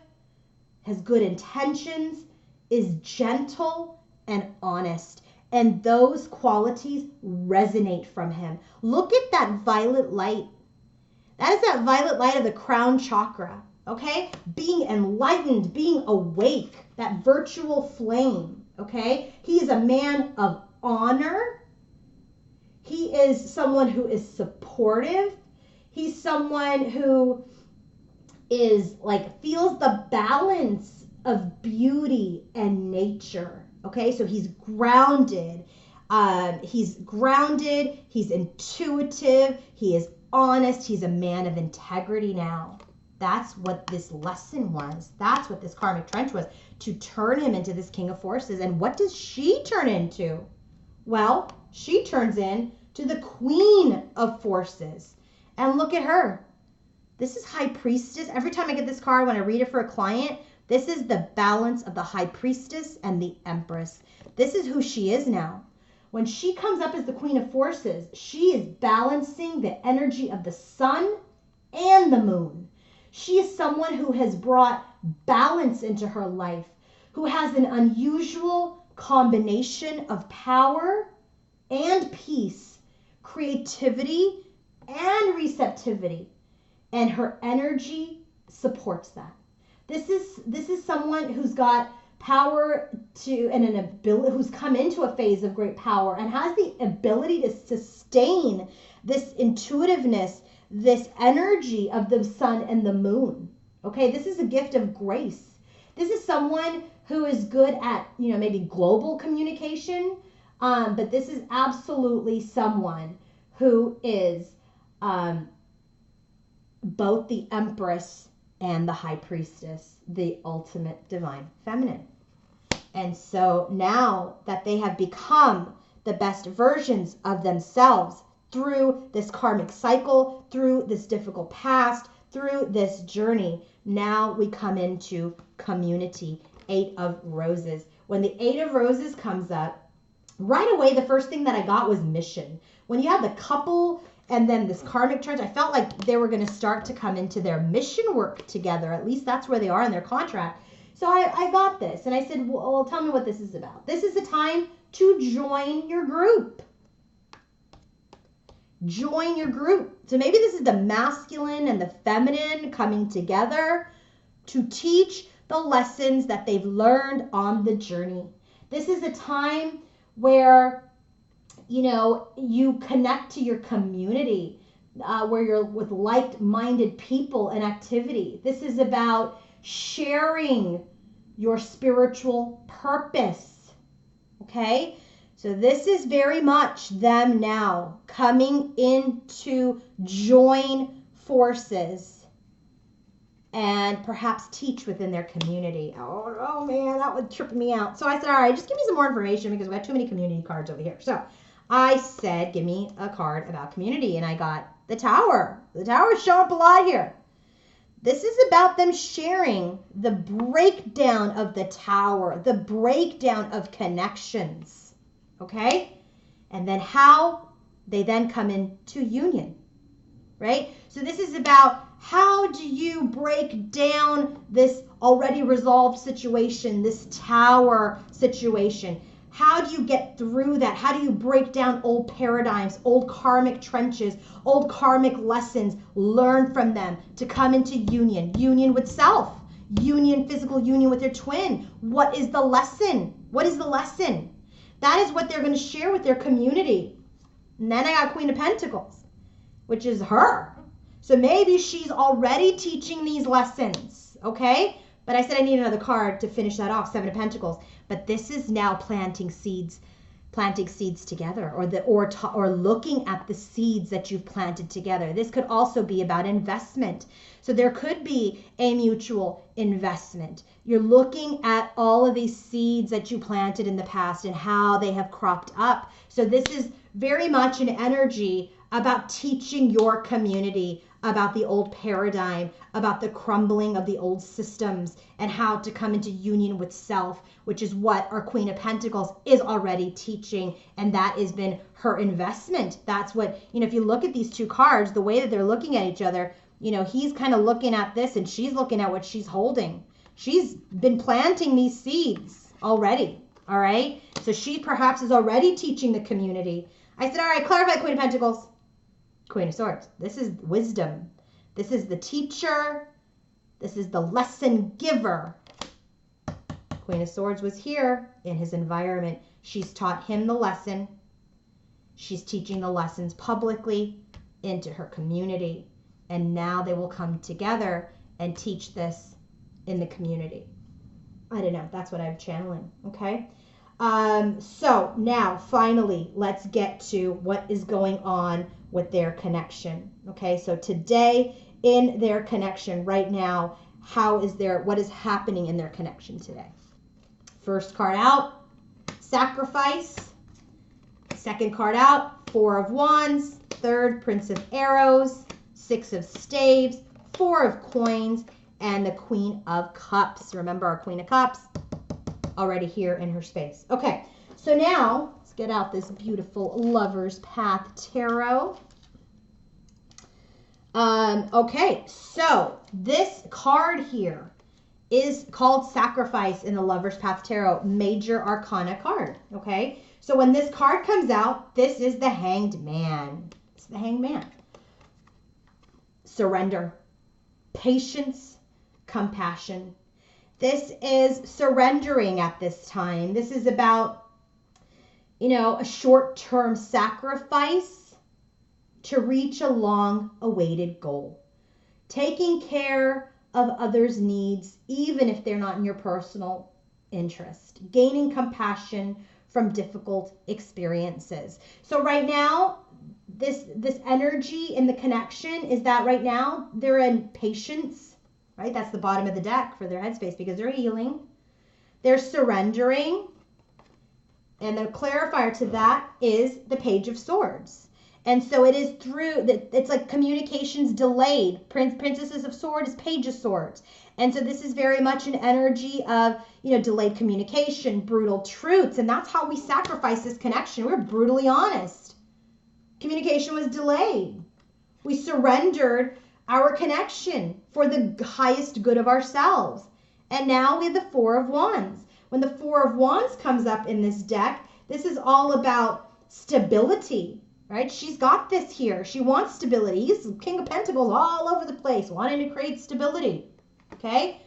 has good intentions, is gentle and honest. And those qualities resonate from him. Look at that violet light. That is that violet light of the crown chakra, okay? Being enlightened, being awake, that virtual flame, okay? He is a man of honor. He is someone who is supportive. He's someone who is like, feels the balance of beauty and nature, okay? So he's grounded. He's intuitive, he is honest, he's a man of integrity now. That's what this lesson was. That's what this karmic trench was, to turn him into this King of Forces. And what does she turn into? Well, she turns into the Queen of Forces. And look at her. This is High Priestess. Every time I get this card, when I read it for a client, this is the balance of the High Priestess and the Empress. This is who she is now. When she comes up as the Queen of Forces, she is balancing the energy of the sun and the moon. She is someone who has brought balance into her life, who has an unusual combination of power and peace, creativity and receptivity, and her energy supports that. This is someone who's got power to, and an ability, who's come into a phase of great power and has the ability to sustain this intuitiveness, this energy of the sun and the moon. Okay, this is a gift of grace. This is someone who is good at, maybe global communication, but this is absolutely someone who is both the Empress and the High Priestess, the ultimate divine feminine. And so now that they have become the best versions of themselves through this karmic cycle, through this difficult past, through this journey, now we come into community. 8 of Roses. When the 8 of Roses comes up, right away the first thing that I got was mission. When you have the couple and then this karmic trench, I felt like they were going to start to come into their mission work together. At least that's where they are in their contract. So I got this and I said, well, tell me what this is about. This is a time to join your group. Join your group. So maybe this is the masculine and the feminine coming together to teach the lessons that they've learned on the journey. This is a time where you connect to your community, where you're with like-minded people and activity. This is about sharing your spiritual purpose, okay? So this is very much them now coming in to join forces and perhaps teach within their community. Oh man, that would trip me out. So I said, all right, just give me some more information because we got too many community cards over here. So I said, give me a card about community, and I got the Tower. The Tower is showing up a lot here. This is about them sharing the breakdown of the Tower, the breakdown of connections, okay? And then how they then come into union, right? So this is about how do you break down this already resolved situation, this tower situation? How do you get through that? How do you break down old paradigms, old karmic trenches, old karmic lessons, learn from them to come into union, union with self, union, physical union with your twin? What is the lesson? What is the lesson? That is what they're going to share with their community. And then I got Queen of Pentacles, which is her. So maybe she's already teaching these lessons, okay? But I said I need another card to finish that off, Seven of Pentacles. But this is now planting seeds together, or looking at the seeds that you've planted together. This could also be about investment. So there could be a mutual investment. You're looking at all of these seeds that you planted in the past and how they have cropped up. So this is very much an energy about teaching your community about the old paradigm, about the crumbling of the old systems, and how to come into union with self, which is what our Queen of Pentacles is already teaching, and that has been her investment. That's what, if you look at these two cards, the way that they're looking at each other, he's kind of looking at this and she's looking at what she's holding. She's been planting these seeds already, all right? So she perhaps is already teaching the community. I said, all right, clarify, Queen of Pentacles. Queen of Swords. This is wisdom. This is the teacher. This is the lesson giver. Queen of Swords was here in his environment. She's taught him the lesson. She's teaching the lessons publicly into her community. And now they will come together and teach this in the community. I don't know. That's what I'm channeling. Okay. So now finally, let's get to what is going on with their connection. Okay. So today in their connection right now, what is happening in their connection today? First card out, sacrifice. Second card out, Four of Wands. Third, Prince of Arrows. Six of Staves. Four of Coins. And the Queen of Cups. Remember our Queen of Cups already here in her space. Okay, so now let's get out this beautiful Lover's Path Tarot. Okay, so this card here is called Sacrifice in the Lover's Path Tarot, Major Arcana card. Okay, so when this card comes out, this is the Hanged Man. It's the Hanged Man. Surrender, patience, compassion. This is surrendering at this time. This is about, a short-term sacrifice to reach a long-awaited goal. Taking care of others' needs, even if they're not in your personal interest. Gaining compassion from difficult experiences. So right now, this energy in the connection is that right now they're in patience, right? That's the bottom of the deck for their headspace because they're healing. They're surrendering. And the clarifier to that is the Page of Swords. And so it is it's like communications delayed. Princesses of Swords, Page of Swords. And so this is very much an energy of, delayed communication, brutal truths. And that's how we sacrifice this connection. We're brutally honest. Communication was delayed. We surrendered our connection for the highest good of ourselves. And now we have the Four of Wands. When the Four of Wands comes up in this deck, this is all about stability, right? She's got this here. She wants stability. He's King of Pentacles all over the place, wanting to create stability, okay?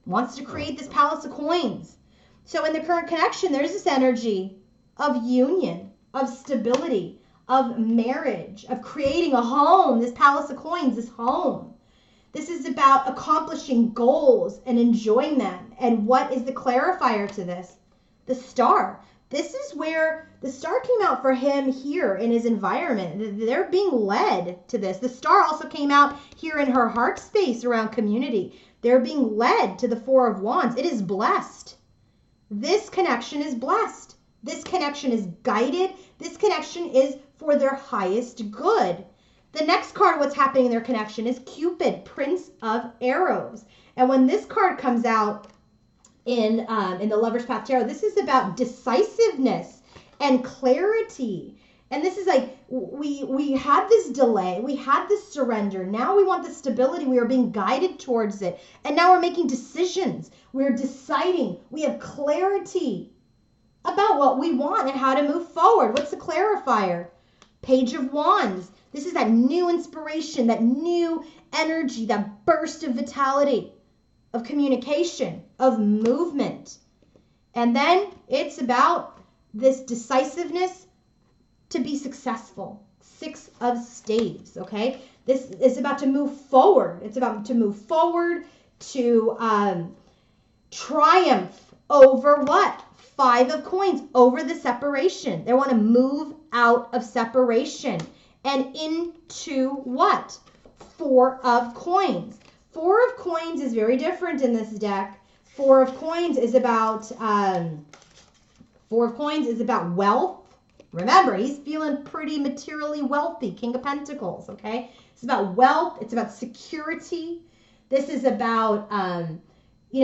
Wants to create this Palace of Coins. So in the current connection, there's this energy of union, of stability, of marriage, of creating a home, this Palace of Coins, this home. This is about accomplishing goals and enjoying them. And what is the clarifier to this? The Star. This is where the Star came out for him here in his environment. They're being led to this. The Star also came out here in her heart space around community. They're being led to the Four of Wands. It is blessed. This connection is blessed. This connection is guided. This connection is for their highest good. The next card, what's happening in their connection, is Cupid, Prince of Arrows. And when this card comes out in the Lover's Path Tarot, this is about decisiveness and clarity And this is like, we had this delay, we had this surrender. Now we want the stability. We are being guided towards it. And now we're making decisions. We're deciding. We have clarity about what we want and how to move forward. What's the clarifier? Page of Wands. This is that new inspiration, that new energy, that burst of vitality, of communication, of movement. And then it's about this decisiveness to be successful. 6 of Staves, okay? This is about to move forward. It's about to move forward to triumph over what? 5 of Coins, over the separation. They want to move out of separation and into what? 4 of Coins. 4 of Coins is very different in this deck. 4 of Coins is about 4 of Coins is about wealth. Remember, he's feeling pretty materially wealthy. King of Pentacles, okay? It's about wealth. It's about security. This is about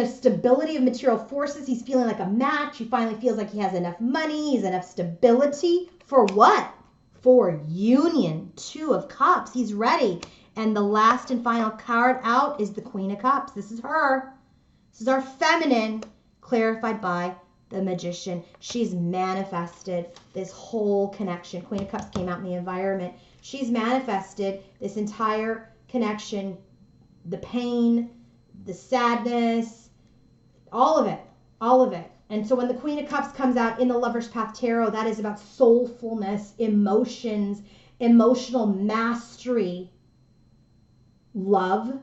stability of material forces. He's feeling like a match. He finally feels like he has enough money. He's enough stability. For what? For union. 2 of Cups. He's ready. And the last and final card out is the Queen of Cups. This is her. This is our feminine, clarified by the Magician. She's manifested this whole connection. Queen of Cups came out in the environment. She's manifested this entire connection, the pain, the sadness, all of it, all of it. And so when the Queen of Cups comes out in the Lover's Path Tarot, that is about soulfulness, emotions, emotional mastery, love,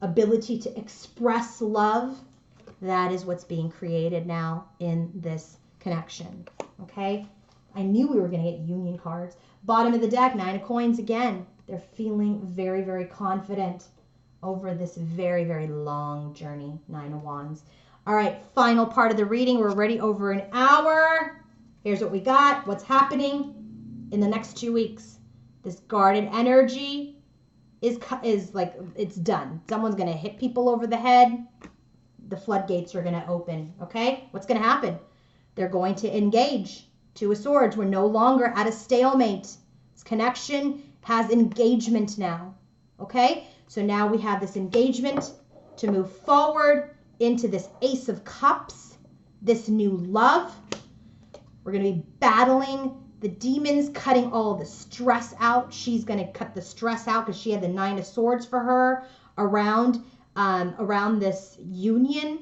ability to express love. That is what's being created now in this connection, okay? I knew we were going to get union cards. Bottom of the deck, 9 of Coins again. They're feeling very, very confident over this very, very long journey, 9 of Wands. All right, final part of the reading. We're already over an hour. Here's what we got. What's happening in the next 2 weeks? This guarded energy is like, it's done. Someone's going to hit people over the head. The floodgates are going to open, okay? What's going to happen? They're going to engage. 2 of Swords. We're no longer at a stalemate. This connection has engagement now, okay? So now we have this engagement to move forward into this Ace of Cups, this new love. We're going to be battling the demons, cutting all the stress out. She's going to cut the stress out because she had the 9 of Swords for her around this union,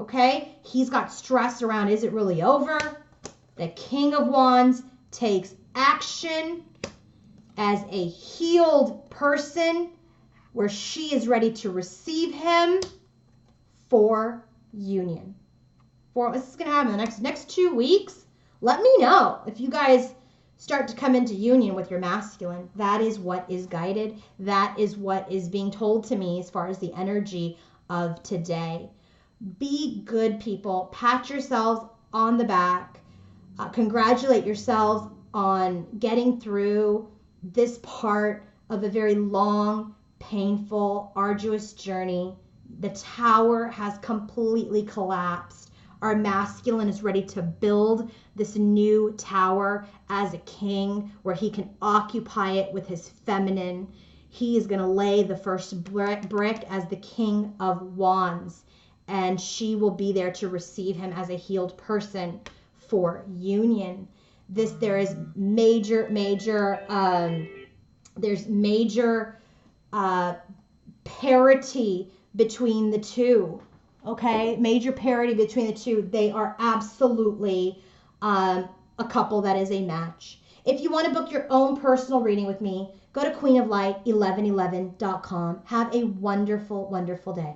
okay? He's got stress around, is it really over? The King of Wands takes action as a healed person where she is ready to receive him for union. This is going to happen in the next 2 weeks. Let me know if you guys start to come into union with your masculine. That is what is guided. That is what is being told to me as far as the energy of today. Be good, people. Pat yourselves on the back. Congratulate yourselves on getting through this part of a very long, painful, arduous journey. The tower has completely collapsed. Our masculine is ready to build this new tower as a king where he can occupy it with his feminine. He is going to lay the first brick as the King of Wands, and she will be there to receive him as a healed person for union. There's major parity between the two. Okay, major parity between the two. They are absolutely a couple that is a match. If you want to book your own personal reading with me, go to queenoflight1111.com. Have a wonderful, wonderful day.